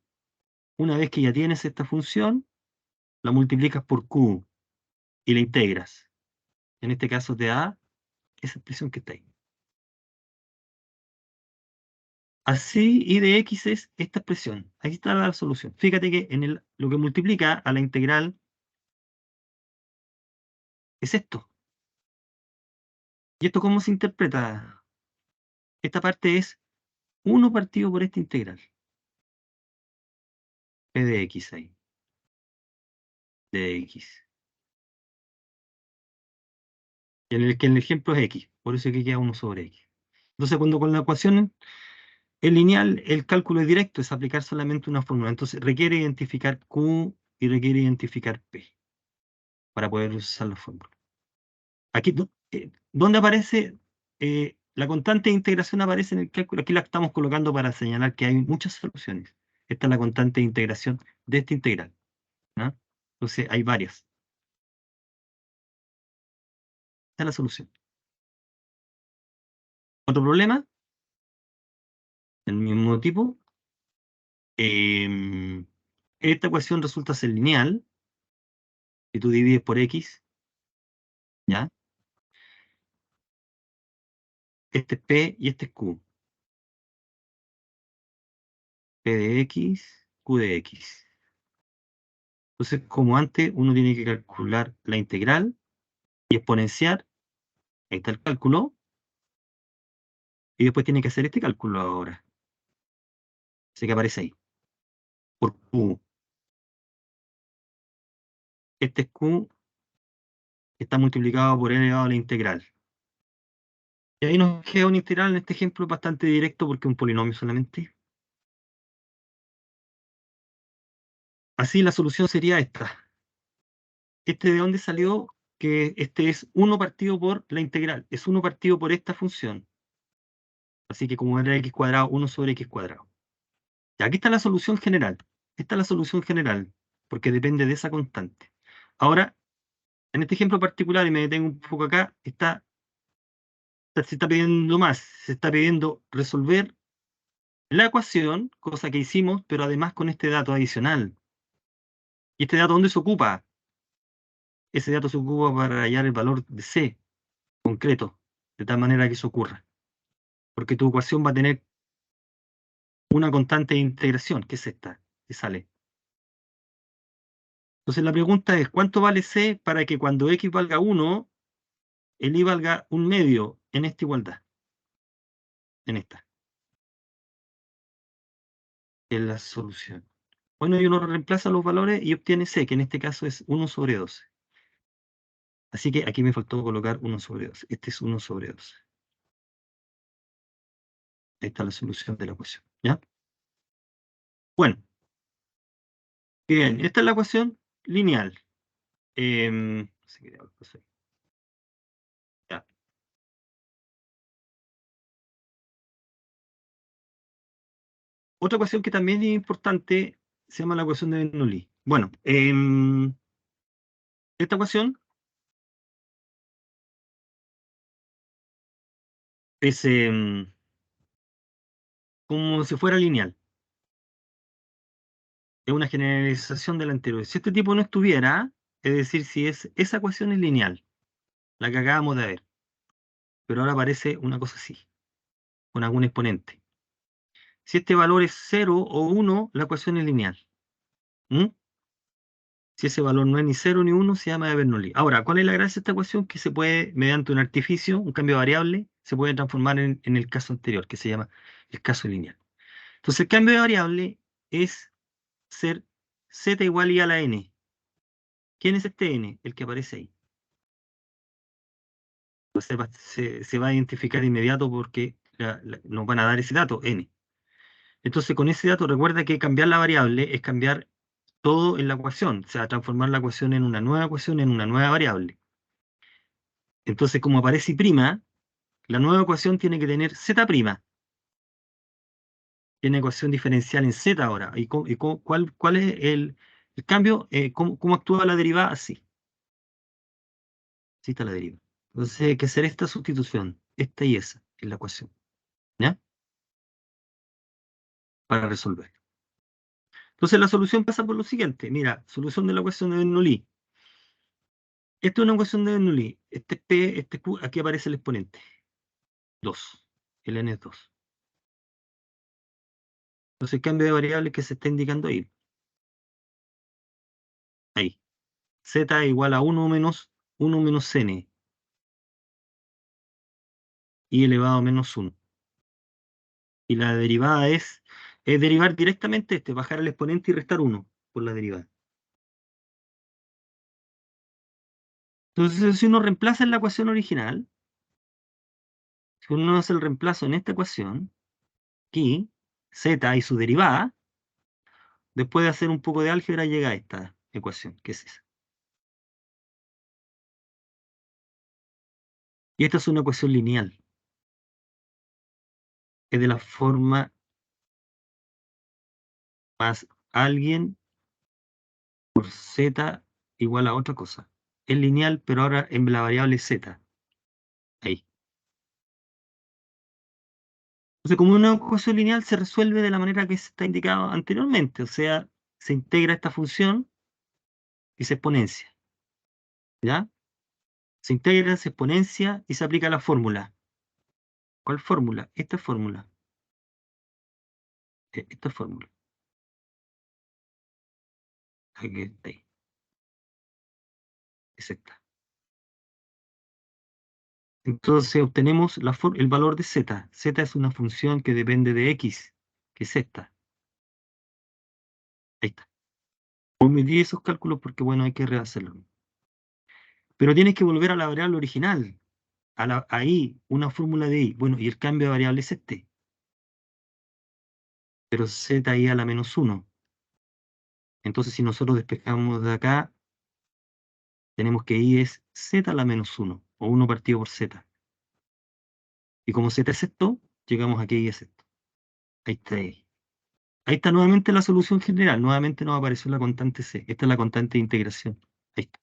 Una vez que ya tienes esta función, la multiplicas por q y la integras. En este caso te da esa expresión que está ahí. Así, y de x es esta expresión. Ahí está la solución. Fíjate que lo que multiplica a la integral es esto. ¿Y esto cómo se interpreta? Esta parte es 1 partido por esta integral. P de x ahí. De x. Y que en el ejemplo es x. Por eso que queda 1 sobre x. Entonces, cuando con la ecuación es lineal, el cálculo es directo, es aplicar solamente una fórmula. Entonces, requiere identificar q y requiere identificar p para poder usar la fórmula. Aquí, ¿dónde aparece? La constante de integración aparece en el cálculo. Aquí la estamos colocando para señalar que hay muchas soluciones. Esta es la constante de integración de esta integral, ¿no? Entonces hay varias. Esta es la solución. Otro problema, del mismo tipo. Esta ecuación resulta ser lineal. Si tú divides por x, ¿ya? Este es P y este es Q. P de X, Q de X. Entonces, como antes, uno tiene que calcular la integral y exponenciar. Ahí está el cálculo. Y después tiene que hacer este cálculo ahora. Ese que aparece ahí. Por Q. Este es Q, que está multiplicado por e elevado a la integral. Y ahí nos queda un integral en este ejemplo bastante directo porque es un polinomio solamente. Así la solución sería esta. ¿Este de dónde salió? Que este es 1 partido por la integral. Es 1 partido por esta función. Así que como era x cuadrado, 1 sobre x cuadrado. Y aquí está la solución general. Esta es la solución general, porque depende de esa constante. Ahora, en este ejemplo particular, y me detengo un poco acá, se está pidiendo más. Se está pidiendo resolver la ecuación, cosa que hicimos, pero además con este dato adicional. ¿Y este dato dónde se ocupa? Ese dato se ocupa para hallar el valor de C concreto, de tal manera que eso ocurra. Porque tu ecuación va a tener una constante de integración, que es esta, que sale. Entonces la pregunta es, ¿cuánto vale C para que cuando X valga 1, el Y valga 1/2 en esta igualdad? En esta. Es la solución. Bueno, y uno reemplaza los valores y obtiene C, que en este caso es 1 sobre 12. Así que aquí me faltó colocar 1 sobre 12. Este es 1 sobre 12. Ahí está la solución de la ecuación. ¿Ya? Bueno, bien, esta es la ecuación lineal. No sé qué diablos pasó ahí. Ya. Otra ecuación que también es importante se llama la ecuación de Bernoulli. Bueno, esta ecuación es como si fuera lineal. Es una generalización de la anterior. Si este tipo no estuviera, es decir, si esa ecuación es lineal, la que acabamos de ver, pero ahora aparece una cosa así, con algún exponente. Si este valor es 0 o 1, la ecuación es lineal. ¿Mm? Si ese valor no es ni 0 ni 1, se llama de Bernoulli. Ahora, ¿cuál es la gracia de esta ecuación? Que se puede, mediante un artificio, un cambio de variable, se puede transformar en el caso anterior, que se llama el caso lineal. Entonces, el cambio de variable es ser z igual y a la n. ¿Quién es este n? El que aparece ahí. Entonces se va a identificar de inmediato porque nos van a dar ese dato, n. Entonces, con ese dato, recuerda que cambiar la variable es cambiar todo en la ecuación, o sea, transformar la ecuación en una nueva ecuación, en una nueva variable. Entonces, como aparece y', la nueva ecuación tiene que tener z'. Tiene ecuación diferencial en z ahora. ¿Cuál es el cambio? ¿Cómo actúa la derivada? Así. Así está la deriva. Entonces hay que hacer esta sustitución, esta y esa, en la ecuación. ¿Ya? Para resolver. Entonces la solución pasa por lo siguiente. Mira, solución de la ecuación de Bernoulli. Esta es una ecuación de Bernoulli. Este es P, este es Q, aquí aparece el exponente. 2. El n es 2. Entonces el cambio de variable que se está indicando ahí. Ahí. Z igual a 1 menos 1 menos n. Y elevado a menos 1. Y la derivada es derivar directamente bajar el exponente y restar 1 por la derivada. Entonces, si uno reemplaza en la ecuación original, si uno hace el reemplazo en esta ecuación, aquí, z y su derivada, después de hacer un poco de álgebra llega a esta ecuación, que es esa. Y esta es una ecuación lineal. Es de la forma más alguien por z igual a otra cosa. Es lineal, pero ahora en la variable z. Entonces, como una ecuación lineal se resuelve de la manera que se está indicado anteriormente, o sea, se integra esta función y se exponencia, ¿ya? Se integra, se exponencia y se aplica la fórmula. ¿Cuál fórmula? Esta fórmula. Esta fórmula. Aquí está ahí. Exacta. Entonces obtenemos el valor de z. Z es una función que depende de x, que es esta. Ahí está. Omití esos cálculos porque, bueno, hay que rehacerlo. Pero tienes que volver a la variable original. Ahí, una fórmula de i. Bueno, y el cambio de variable es este. Pero z ahí a la -1. Entonces, si nosotros despejamos de acá, tenemos que i es z a la -1, o 1 partido por z. Y como z es esto, llegamos aquí y es esto. Ahí está. Ahí está nuevamente la solución general. Nuevamente nos apareció la constante c. Esta es la constante de integración. Ahí está.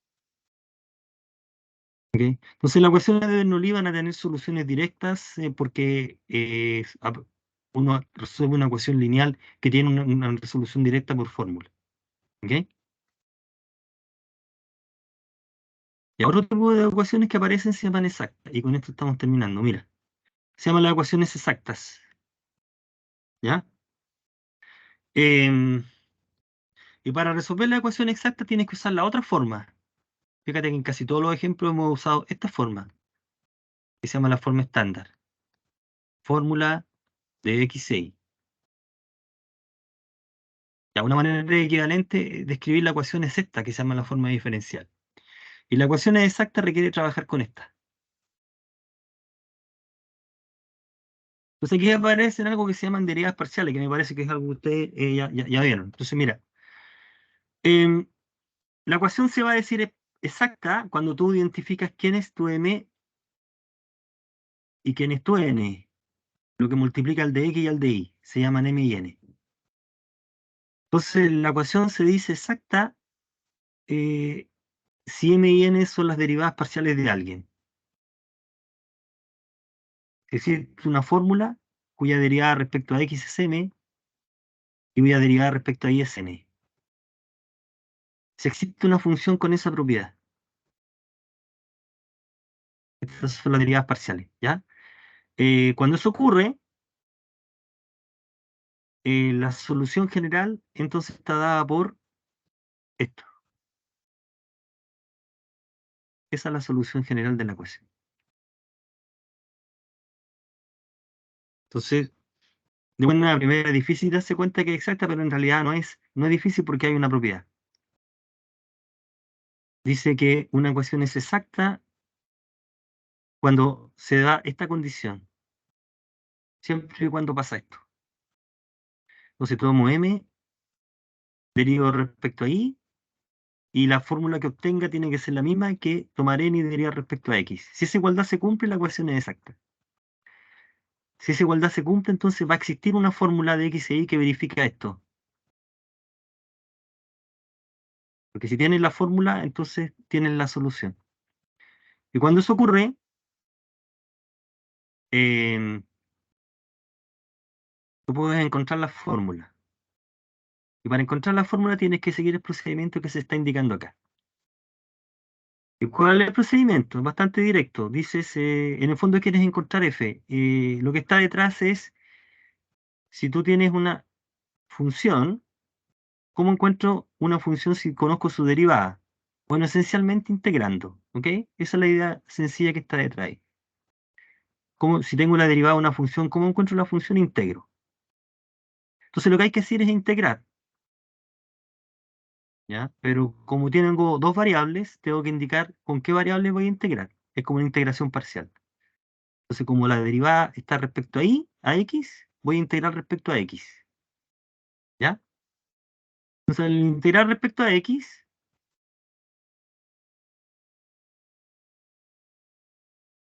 ¿Ok? Entonces las ecuaciones de Bernoulli van a tener soluciones directas porque uno resuelve una ecuación lineal que tiene una resolución directa por fórmula. ¿Ok? Y ahora otro tipo de ecuaciones que aparecen se llaman exactas. Y con esto estamos terminando. Mira, se llaman las ecuaciones exactas. ¿Ya? Em, y para resolver la ecuación exacta tienes que usar la otra forma. Fíjate que en casi todos los ejemplos hemos usado esta forma, que se llama la forma estándar. Fórmula de x e y. Ya, una manera equivalente de escribir la ecuación es esta, que se llama la forma diferencial. Y la ecuación exacta requiere trabajar con esta. Entonces aquí aparecen algo que se llaman derivadas parciales, que me parece que es algo que ustedes ya vieron. Entonces, mira, em, la ecuación se va a decir exacta cuando tú identificas quién es tu m y quién es tu n. Lo que multiplica al de x y al de y. Se llaman m y n. Entonces, la ecuación se dice exacta eh, si m y n son las derivadas parciales de alguien. Es decir, es una fórmula cuya derivada respecto a x es m y cuya derivada respecto a y es n. Si existe una función con esa propiedad, estas son las derivadas parciales, ¿ya? Cuando eso ocurre, la solución general entonces está dada por esto. Esa es la solución general de la ecuación. Entonces, de una primera es difícil darse cuenta que es exacta, pero en realidad no es difícil porque hay una propiedad. Dice que una ecuación es exacta cuando se da esta condición, siempre y cuando pasa esto. Entonces tomo m, derivo respecto a y la fórmula que obtenga tiene que ser la misma que tomar n y derivar respecto a x. Si esa igualdad se cumple, la ecuación es exacta. Si esa igualdad se cumple, entonces va a existir una fórmula de x e y que verifica esto. Porque si tienes la fórmula, entonces tienes la solución. Y cuando eso ocurre, eh, tú puedes encontrar la fórmula. Y para encontrar la fórmula tienes que seguir el procedimiento que se está indicando acá. ¿Y cuál es el procedimiento? Es bastante directo. Dices, en el fondo quieres encontrar f. Lo que está detrás es, si tú tienes una función, ¿cómo encuentro una función si conozco su derivada? Bueno, esencialmente integrando, ¿ok? Esa es la idea sencilla que está detrás ahí. Si tengo la derivada de una función, ¿cómo encuentro la función? Integro. Entonces lo que hay que hacer es integrar, ¿ya? Pero como tengo dos variables, tengo que indicar con qué variable voy a integrar. Es como una integración parcial. Entonces, como la derivada está respecto a y, a x, voy a integrar respecto a x, ¿ya? Entonces, al integrar respecto a x,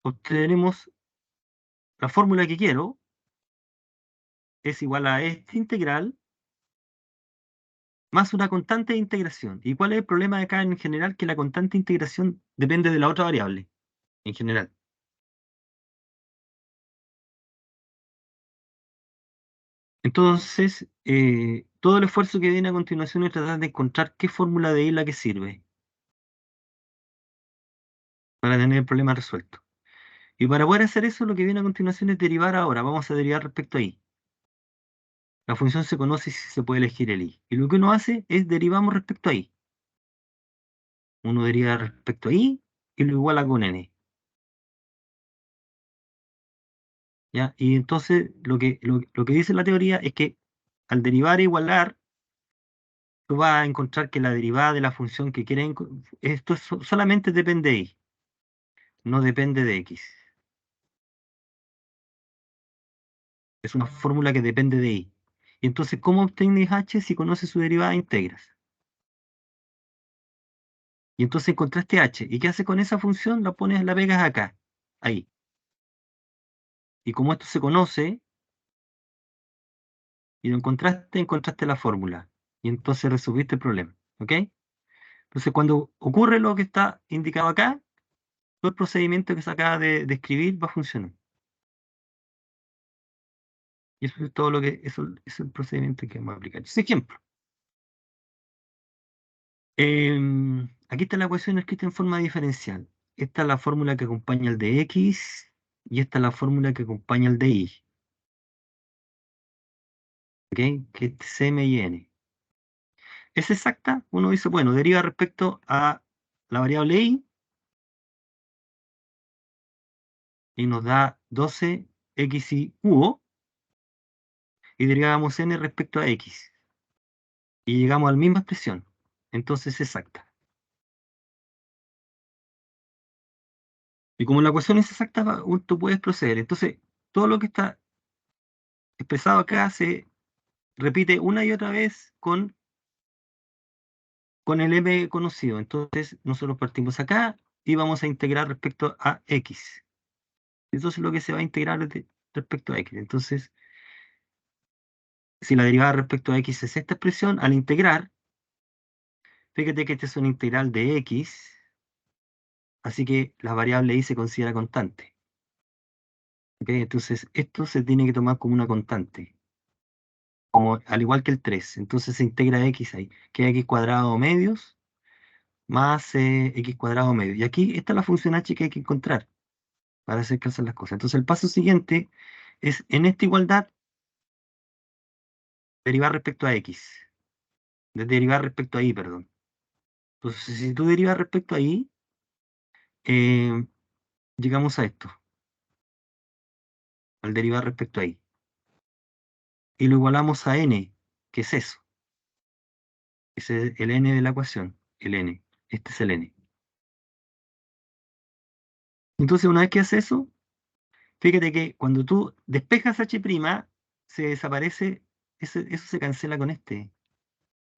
obtenemos la fórmula que quiero, es igual a esta integral más una constante de integración. ¿Y cuál es el problema de acá en general? Que la constante de integración depende de la otra variable, en general. Entonces, todo el esfuerzo que viene a continuación es tratar de encontrar qué fórmula de I es la que sirve para tener el problema resuelto. Y para poder hacer eso, lo que viene a continuación es derivar ahora. Vamos a derivar respecto a I. La función se conoce si se puede elegir el I. Y lo que uno hace es derivamos respecto a I. Uno deriva respecto a I y lo iguala con N. ¿Ya? Y entonces lo que dice la teoría es que al derivar e igualar, tú vas a encontrar que la derivada de la función que quieren, esto solamente depende de Y, no depende de X. Es una fórmula que depende de Y. Y entonces, ¿cómo obtienes H si conoces su derivada? Integras. Y entonces encontraste H. ¿Y qué haces con esa función? La pegas acá, ahí. Y como esto se conoce, y lo encontraste, encontraste la fórmula. Y entonces resolviste el problema. ¿Ok? Entonces, cuando ocurre lo que está indicado acá, todo el procedimiento que se acaba de describir va a funcionar. Y eso es todo lo que, eso es el procedimiento que vamos a aplicar. Ese ejemplo. Aquí está la ecuación escrita en forma diferencial. Esta es la fórmula que acompaña al de X y esta es la fórmula que acompaña al de Y. ¿Ok? Que es CM y N. ¿Es exacta? Uno dice, bueno, deriva respecto a la variable Y y nos da 12X y U y derivamos N respecto a X. Y llegamos a la misma expresión. Entonces es exacta. Y como la ecuación es exacta, tú puedes proceder. Entonces, todo lo que está expresado acá se repite una y otra vez con el m conocido. Entonces, nosotros partimos acá y vamos a integrar respecto a x. Entonces, lo que se va a integrar es respecto a x. Entonces, si la derivada respecto a x es esta expresión, al integrar, fíjate que este es una integral de x, así que la variable y se considera constante. ¿Ok? Entonces, esto se tiene que tomar como una constante, como, al igual que el 3. Entonces se integra x ahí, que es x cuadrado medios más x cuadrado medio. Y aquí esta es la función h que hay que encontrar para hacer calzar las cosas. Entonces el paso siguiente es en esta igualdad derivar respecto a x. Derivar respecto a y, perdón. Entonces si tú derivas respecto a y, eh, llegamos a esto, al derivar respecto a y. Y lo igualamos a n, que es eso. Ese es el n de la ecuación, el n. Este es el n. Entonces una vez que haces eso, fíjate que cuando tú despejas h', se desaparece, eso se cancela con este.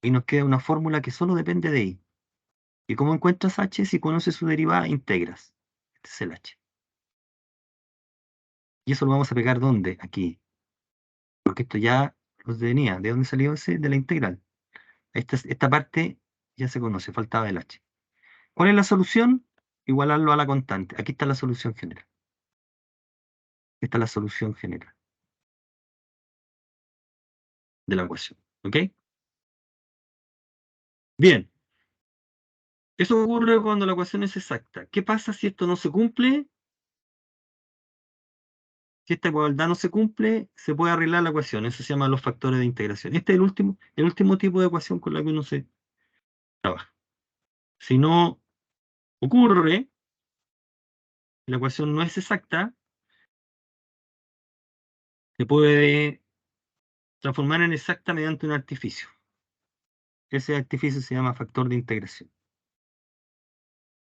Y nos queda una fórmula que solo depende de y. ¿Y cómo encuentras h? Si conoces su derivada, integras. Este es el h. Y eso lo vamos a pegar ¿dónde? Aquí. Porque esto ya lo tenía. ¿De dónde salió ese? De la integral. Esta parte ya se conoce, faltaba el h. ¿Cuál es la solución? Igualarlo a la constante. Aquí está la solución general. Esta es la solución general de la ecuación. ¿Ok? Bien. Eso ocurre cuando la ecuación es exacta. ¿Qué pasa si esto no se cumple? Si esta igualdad no se cumple, se puede arreglar la ecuación. Eso se llama los factores de integración. Este es el último tipo de ecuación con la que uno se trabaja. Si no ocurre, la ecuación no es exacta, se puede transformar en exacta mediante un artificio. Ese artificio se llama factor de integración.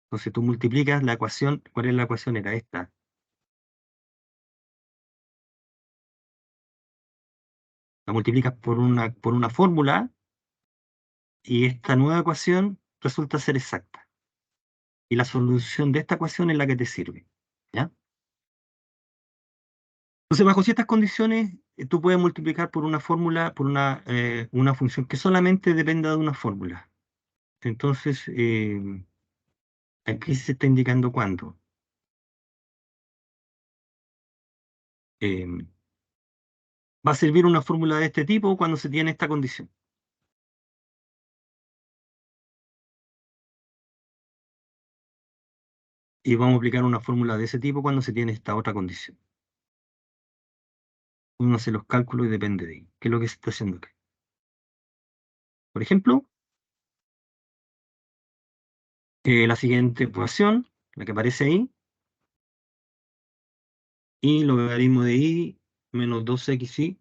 Entonces tú multiplicas la ecuación. ¿Cuál es la ecuación? Era esta. La multiplicas por una fórmula y esta nueva ecuación resulta ser exacta. Y la solución de esta ecuación es la que te sirve. ¿Ya? Entonces, bajo ciertas condiciones, tú puedes multiplicar por una fórmula, por una función que solamente dependa de una fórmula. Entonces, aquí se está indicando cuándo. Eh, va a servir una fórmula de este tipo cuando se tiene esta condición. Y vamos a aplicar una fórmula de ese tipo cuando se tiene esta otra condición. Uno hace los cálculos y depende de ahí. ¿Qué es lo que se está haciendo aquí? Por ejemplo, la siguiente ecuación, la que aparece ahí, y logaritmo de y menos 2xy.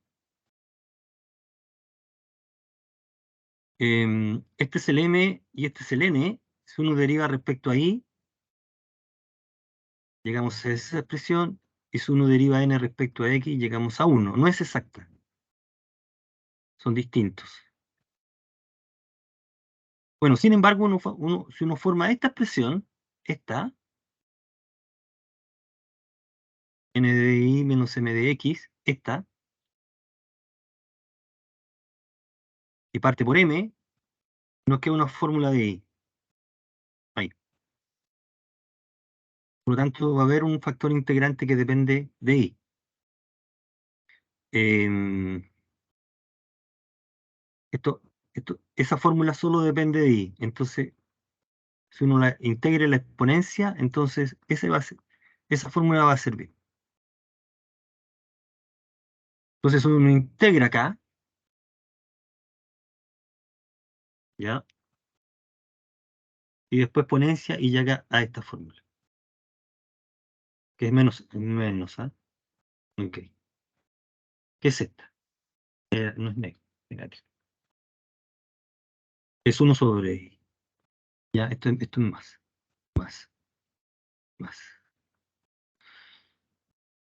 Este es el m y este es el n. Si uno deriva respecto a y, llegamos a esa expresión, y si uno deriva n respecto a x, llegamos a 1. No es exacta, son distintos. Bueno, sin embargo, si uno forma esta expresión, esta, n de y menos m de x, esta, y parte por m, nos queda una fórmula de y. Ahí. Por lo tanto, va a haber un factor integrante que depende de y. Em, esto, esa fórmula solo depende de y. Entonces, si uno la integre la exponencia, entonces esa fórmula va a servir. Entonces uno integra acá, ¿ya? Y después exponencia y llega a esta fórmula, que es menos, ¿ah? Ok. ¿Qué es esta? No es negativo. Es 1 sobre i. Ya, esto es más, más.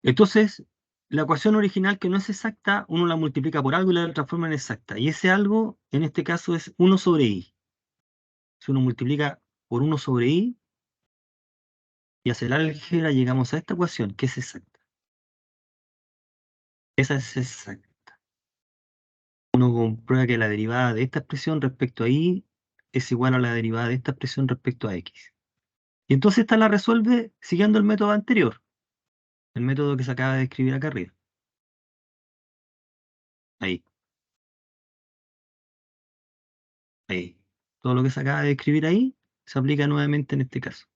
Entonces, la ecuación original que no es exacta, uno la multiplica por algo y la transforma en exacta. Y ese algo, en este caso, es 1 sobre i. Si uno multiplica por 1 sobre i y hace la álgebra, llegamos a esta ecuación, que es exacta. Esa es exacta. Uno comprueba que la derivada de esta expresión respecto a y es igual a la derivada de esta expresión respecto a x. Y entonces esta la resuelve siguiendo el método anterior, el método que se acaba de escribir acá arriba. Ahí, ahí. Todo lo que se acaba de escribir ahí se aplica nuevamente en este caso.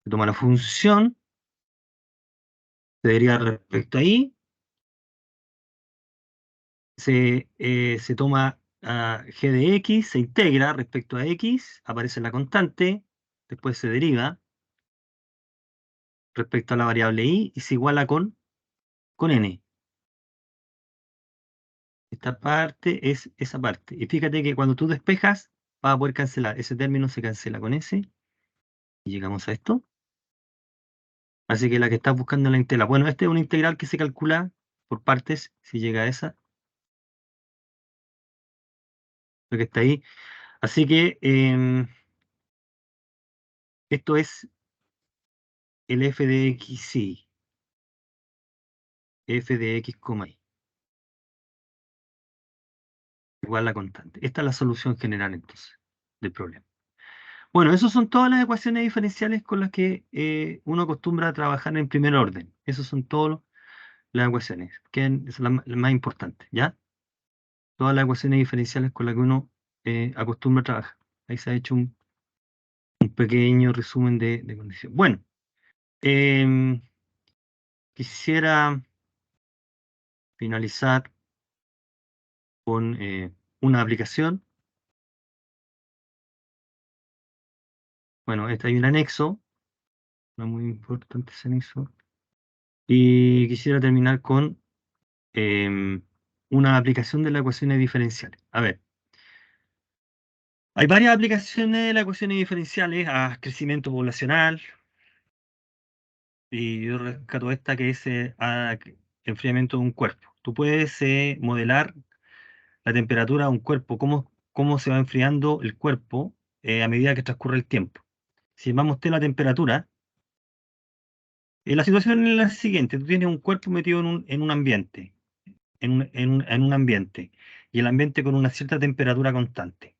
Se toma la función, se deriva respecto a y, se toma g de x, se integra respecto a x, aparece la constante, después se deriva respecto a la variable y se iguala con n. Esta parte es esa parte. Y fíjate que cuando tú despejas, vas a poder cancelar. Ese término se cancela con ese. Y llegamos a esto. Así que la que estás buscando es la integral. Bueno, este es una integral que se calcula por partes, si llega a esa, lo que está ahí. Así que esto es el f de x, sí. F de x, y. Igual la constante. Esta es la solución general entonces del problema. Bueno, esas son todas las ecuaciones diferenciales con las que uno acostumbra a trabajar en primer orden. Esas son todas las ecuaciones, que es la más importante, ¿ya? Todas las ecuaciones diferenciales con las que uno acostumbra a trabajar. Ahí se ha hecho un pequeño resumen de condiciones. Bueno, em, quisiera finalizar con una aplicación. Bueno, este hay un anexo, no muy importante ese anexo. Y quisiera terminar con em, una aplicación de las ecuaciones diferenciales. A ver, hay varias aplicaciones de las ecuaciones diferenciales a crecimiento poblacional, y yo rescato esta que es enfriamiento de un cuerpo. Tú puedes modelar la temperatura de un cuerpo, cómo se va enfriando el cuerpo a medida que transcurre el tiempo. Si vamos a la temperatura, la situación es la siguiente: tú tienes un cuerpo metido en un ambiente, en un ambiente, y el ambiente con una cierta temperatura constante.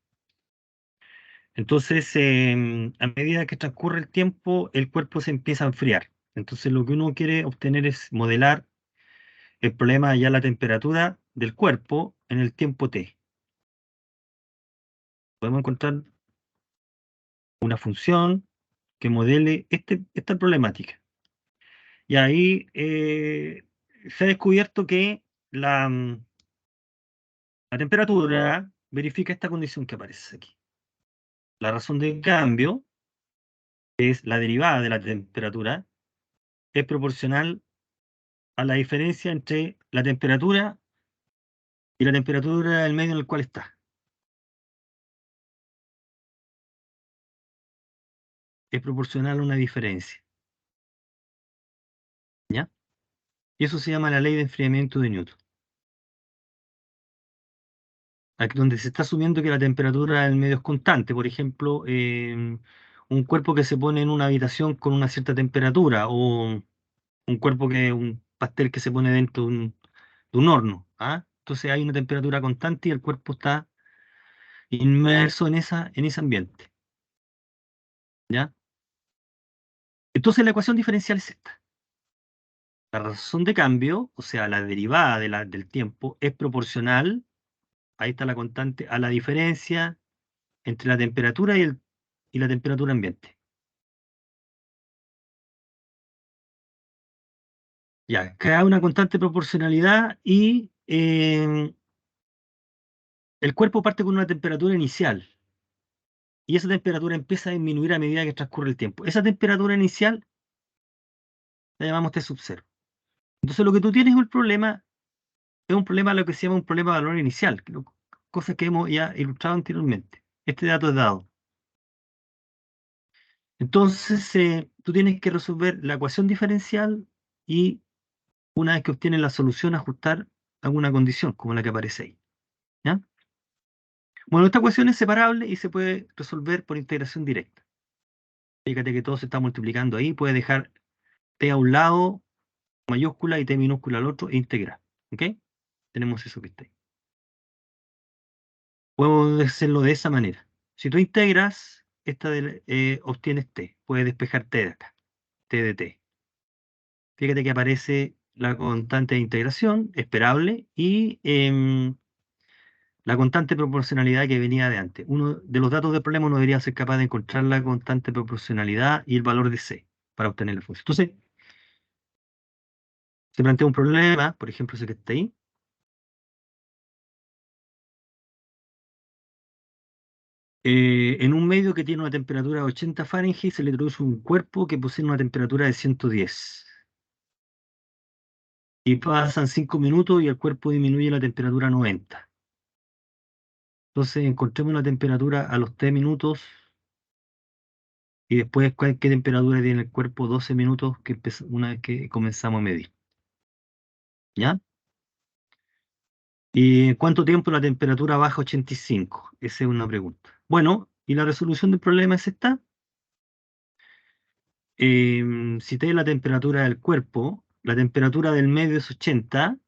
Entonces, a medida que transcurre el tiempo, el cuerpo se empieza a enfriar. Entonces lo que uno quiere obtener es modelar el problema ya la temperatura del cuerpo en el tiempo t. Podemos encontrar una función que modele esta problemática. Y ahí se ha descubierto que la temperatura verifica esta condición que aparece aquí. La razón de cambio, que es la derivada de la temperatura, es proporcional a la diferencia entre la temperatura y la temperatura del medio en el cual está. Es proporcional a una diferencia. ¿Ya? Y eso se llama la ley de enfriamiento de Newton. Aquí donde se está asumiendo que la temperatura del medio es constante. Por ejemplo, un cuerpo que se pone en una habitación con una cierta temperatura, o un pastel que se pone dentro de un horno. ¿Ah? Entonces hay una temperatura constante y el cuerpo está inmerso en ese ambiente. ¿Ya? Entonces la ecuación diferencial es esta. La razón de cambio, o sea, la derivada del tiempo, es proporcional, ahí está la constante, a la diferencia entre la temperatura y la temperatura ambiente. Ya, crea una constante proporcionalidad y el cuerpo parte con una temperatura inicial y esa temperatura empieza a disminuir a medida que transcurre el tiempo. Esa temperatura inicial la llamamos T sub 0. Entonces lo que tú tienes es un problema, lo que se llama un problema de valor inicial, cosas que hemos ya ilustrado anteriormente. Este dato es dado. Entonces tú tienes que resolver la ecuación diferencial y una vez que obtienes la solución ajustar alguna condición como la que aparece ahí. ¿Ya? Bueno, esta ecuación es separable y se puede resolver por integración directa. Fíjate que todo se está multiplicando ahí, puedes dejar t a un lado, mayúscula, y t minúscula al otro, e integrar. ¿Ok? Tenemos eso que está ahí. Podemos hacerlo de esa manera. Si tú integras, obtienes t. Puedes despejar t de acá, t de t. Fíjate que aparece la constante de integración, esperable, y la constante proporcionalidad que venía de antes. Uno de los datos del problema uno debería ser capaz de encontrar la constante proporcionalidad y el valor de C para obtener la función. Entonces, se plantea un problema, por ejemplo, ese que está ahí. En un medio que tiene una temperatura de 80 Fahrenheit se le introduce un cuerpo que posee una temperatura de 110. Y pasan 5 minutos y el cuerpo disminuye la temperatura a 90. Entonces encontremos la temperatura a los 3 minutos y después qué temperatura tiene el cuerpo 12 minutos una vez que comenzamos a medir. ¿Ya? ¿Y en cuánto tiempo la temperatura baja a 85? Esa es una pregunta. Bueno, y la resolución del problema es esta. Si te la temperatura del cuerpo, la temperatura del medio es 80,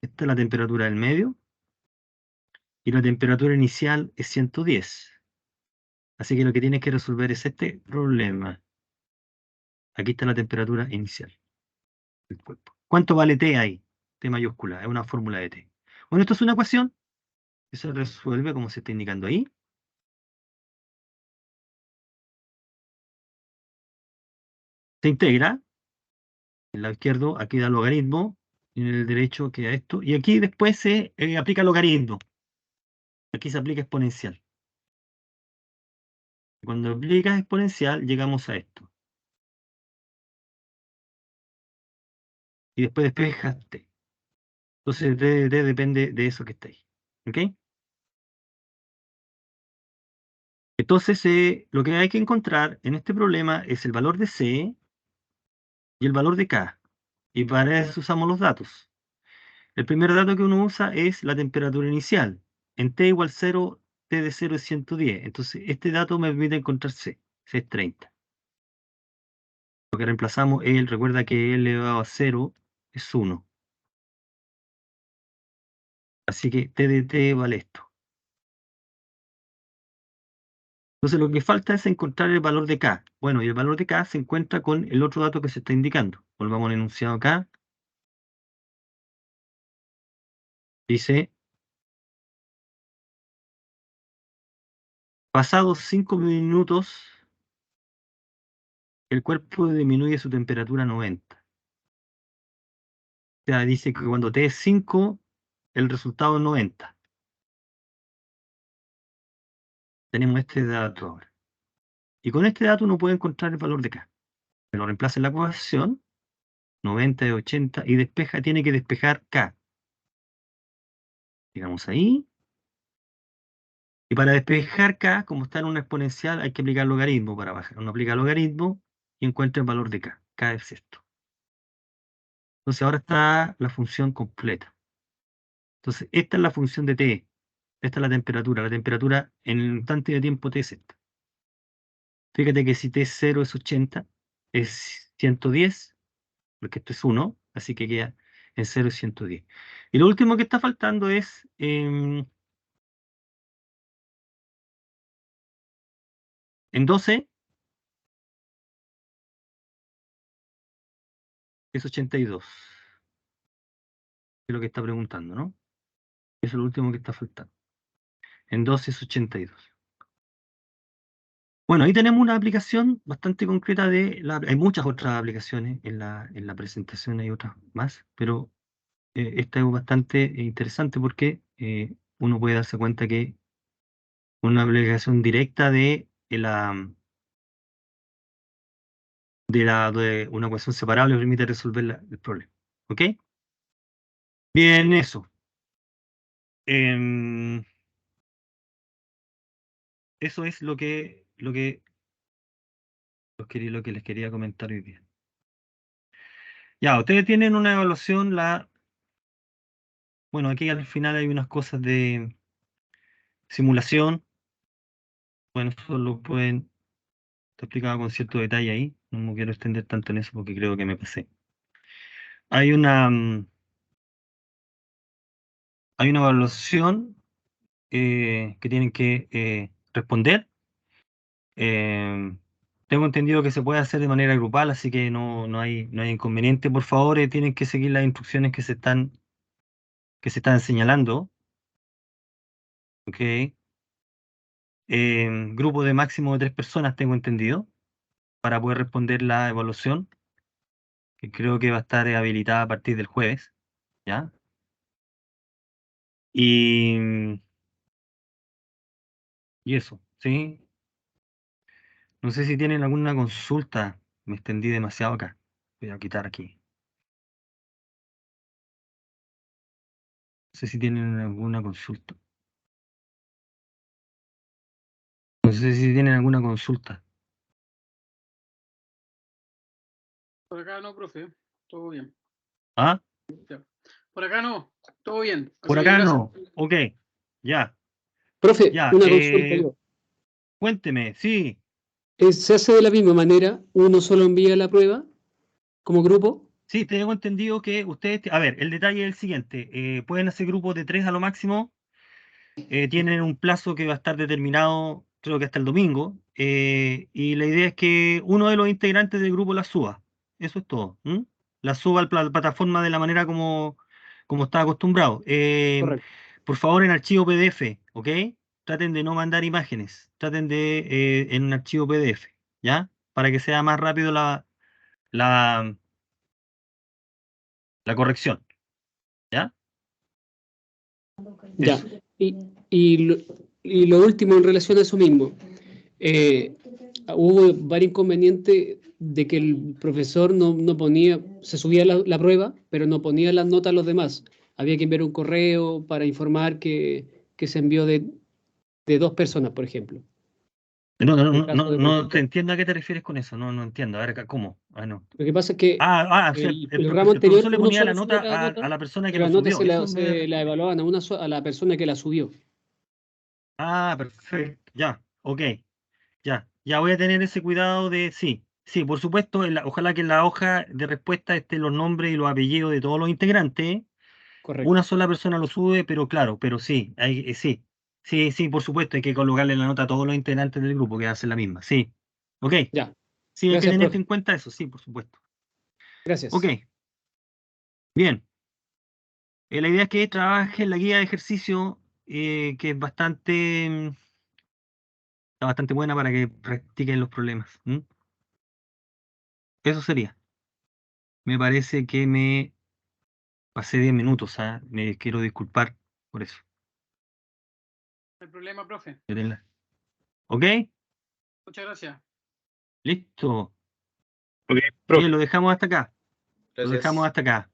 esta es la temperatura del medio, y la temperatura inicial es 110. Así que lo que tienes que resolver es este problema. Aquí está la temperatura inicial del cuerpo. ¿Cuánto vale T ahí? T mayúscula, es una fórmula de T. Bueno, esto es una ecuación que se resuelve como se está indicando ahí. Se integra. En el lado izquierdo aquí da logaritmo, y en el derecho queda esto. Y aquí después se aplica logaritmo. Aquí se aplica exponencial. Cuando aplicas exponencial llegamos a esto. Y después despejas t. Entonces d de t depende de eso que está ahí. ¿Ok? Entonces lo que hay que encontrar en este problema es el valor de c y el valor de k. Y para eso usamos los datos. El primer dato que uno usa es la temperatura inicial. En t igual 0, t de 0 es 110. Entonces este dato me permite encontrar c. C es 30. Lo que reemplazamos es, recuerda que elevado a 0 es 1. Así que t de t vale esto. Entonces lo que falta es encontrar el valor de K. Bueno, y el valor de K se encuentra con el otro dato que se está indicando. Volvamos al enunciado acá. Dice, pasados 5 minutos, el cuerpo disminuye su temperatura a 90. O sea, dice que cuando T es 5, el resultado es 90. Tenemos este dato ahora. Y con este dato uno puede encontrar el valor de K. Lo reemplaza en la ecuación, 90 y 80, y despeja, tiene que despejar K. Digamos ahí. Y para despejar K, como está en una exponencial, hay que aplicar logaritmo para bajar. Uno aplica logaritmo y encuentra el valor de K. K es esto. Entonces ahora está la función completa. Entonces esta es la función de T. Esta es la temperatura. La temperatura en el instante de tiempo T es esta. Fíjate que si T0 es 80, es 110, porque esto es 1, así que queda en 0 es 110. Y lo último que está faltando es en 12 es 82. Es lo que está preguntando, ¿no? Eso es lo último que está faltando. En 12 es 82. Bueno, ahí tenemos una aplicación bastante concreta hay muchas otras aplicaciones en la presentación, hay otras más, pero esta es bastante interesante porque uno puede darse cuenta que una aplicación directa de una ecuación separable permite resolver el problema. ¿Ok? Bien, eso. Em, Eso es lo que les quería comentar hoy día. Ya, ustedes tienen una evaluación, bueno, aquí al final hay unas cosas de simulación. Bueno, eso lo pueden, te explicaba con cierto detalle ahí. No me quiero extender tanto en eso porque creo que me pasé. Hay una evaluación que tienen que responder. Tengo entendido que se puede hacer de manera grupal, así que no hay inconveniente. Por favor, tienen que seguir las instrucciones que se están señalando. ¿Ok? Grupo de máximo de 3 personas, tengo entendido, para poder responder la evaluación, que creo que va a estar habilitada a partir del jueves, ¿ya? Y, y eso, ¿sí? No sé si tienen alguna consulta, me extendí demasiado acá, voy a quitar aquí. No sé si tienen alguna consulta. No sé si tienen alguna consulta. Por acá no, profe, todo bien. ¿Ah? Ya. Por acá no, todo bien. Así Por que acá gracias. no. Ok, ya, Profe, ya. una consulta yo. Cuénteme, sí. ¿Se hace de la misma manera? ¿Uno solo envía la prueba como grupo? Sí, tengo entendido que ustedes, a ver, el detalle es el siguiente, pueden hacer grupos de 3 a lo máximo, tienen un plazo que va a estar determinado, creo que hasta el domingo, y la idea es que uno de los integrantes del grupo la suba, eso es todo, ¿m? La suba a la plataforma de la manera como está acostumbrado. Correcto. Por favor, en archivo PDF, ¿ok? Traten de no mandar imágenes, traten de en un archivo PDF, ¿ya? Para que sea más rápido la corrección, ¿ya? Ya. Eso. Y lo último en relación a eso mismo. Hubo varios inconvenientes de que el profesor no ponía, se subía la prueba, pero no ponía las notas a los demás. Había que enviar un correo para informar que se envió de 2 personas, por ejemplo. No, no, En no, caso no, de, por no te ejemplo, entiendo a qué te refieres con eso, no entiendo. A ver, ¿cómo? Ah, no. lo que pasa es que O sea, el, el el ramo profe- el anterior profesor le uno ponía la solo nota subía la a nota, la persona que pero lo la nota subió. se Eso la evaluaban a la persona que la subió. perfecto. Ya, ok. Ya voy a tener ese cuidado sí, por supuesto, ojalá que en la hoja de respuesta estén los nombres y los apellidos de todos los integrantes. Correcto. Una sola persona lo sube, pero claro, pero sí, sí, Sí, sí, por supuesto, hay que colocarle la nota a todos los integrantes del grupo que hacen la misma. Sí. Ok. Ya, Sí, hay que gracias, tener profe. en cuenta eso, sí, por supuesto. Gracias. Ok. Bien. La idea es que trabaje la guía de ejercicio, que es bastante, está bastante buena para que practiquen los problemas. ¿M? Eso sería. Me parece que me pasé 10 minutos, ¿ah? Me quiero disculpar por eso. No hay problema, profe. ¿Ok? Muchas gracias. Listo. Ok, profe. Bien, lo dejamos hasta acá. Lo Gracias. dejamos hasta acá.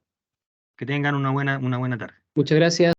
Que tengan una buena tarde. Muchas gracias.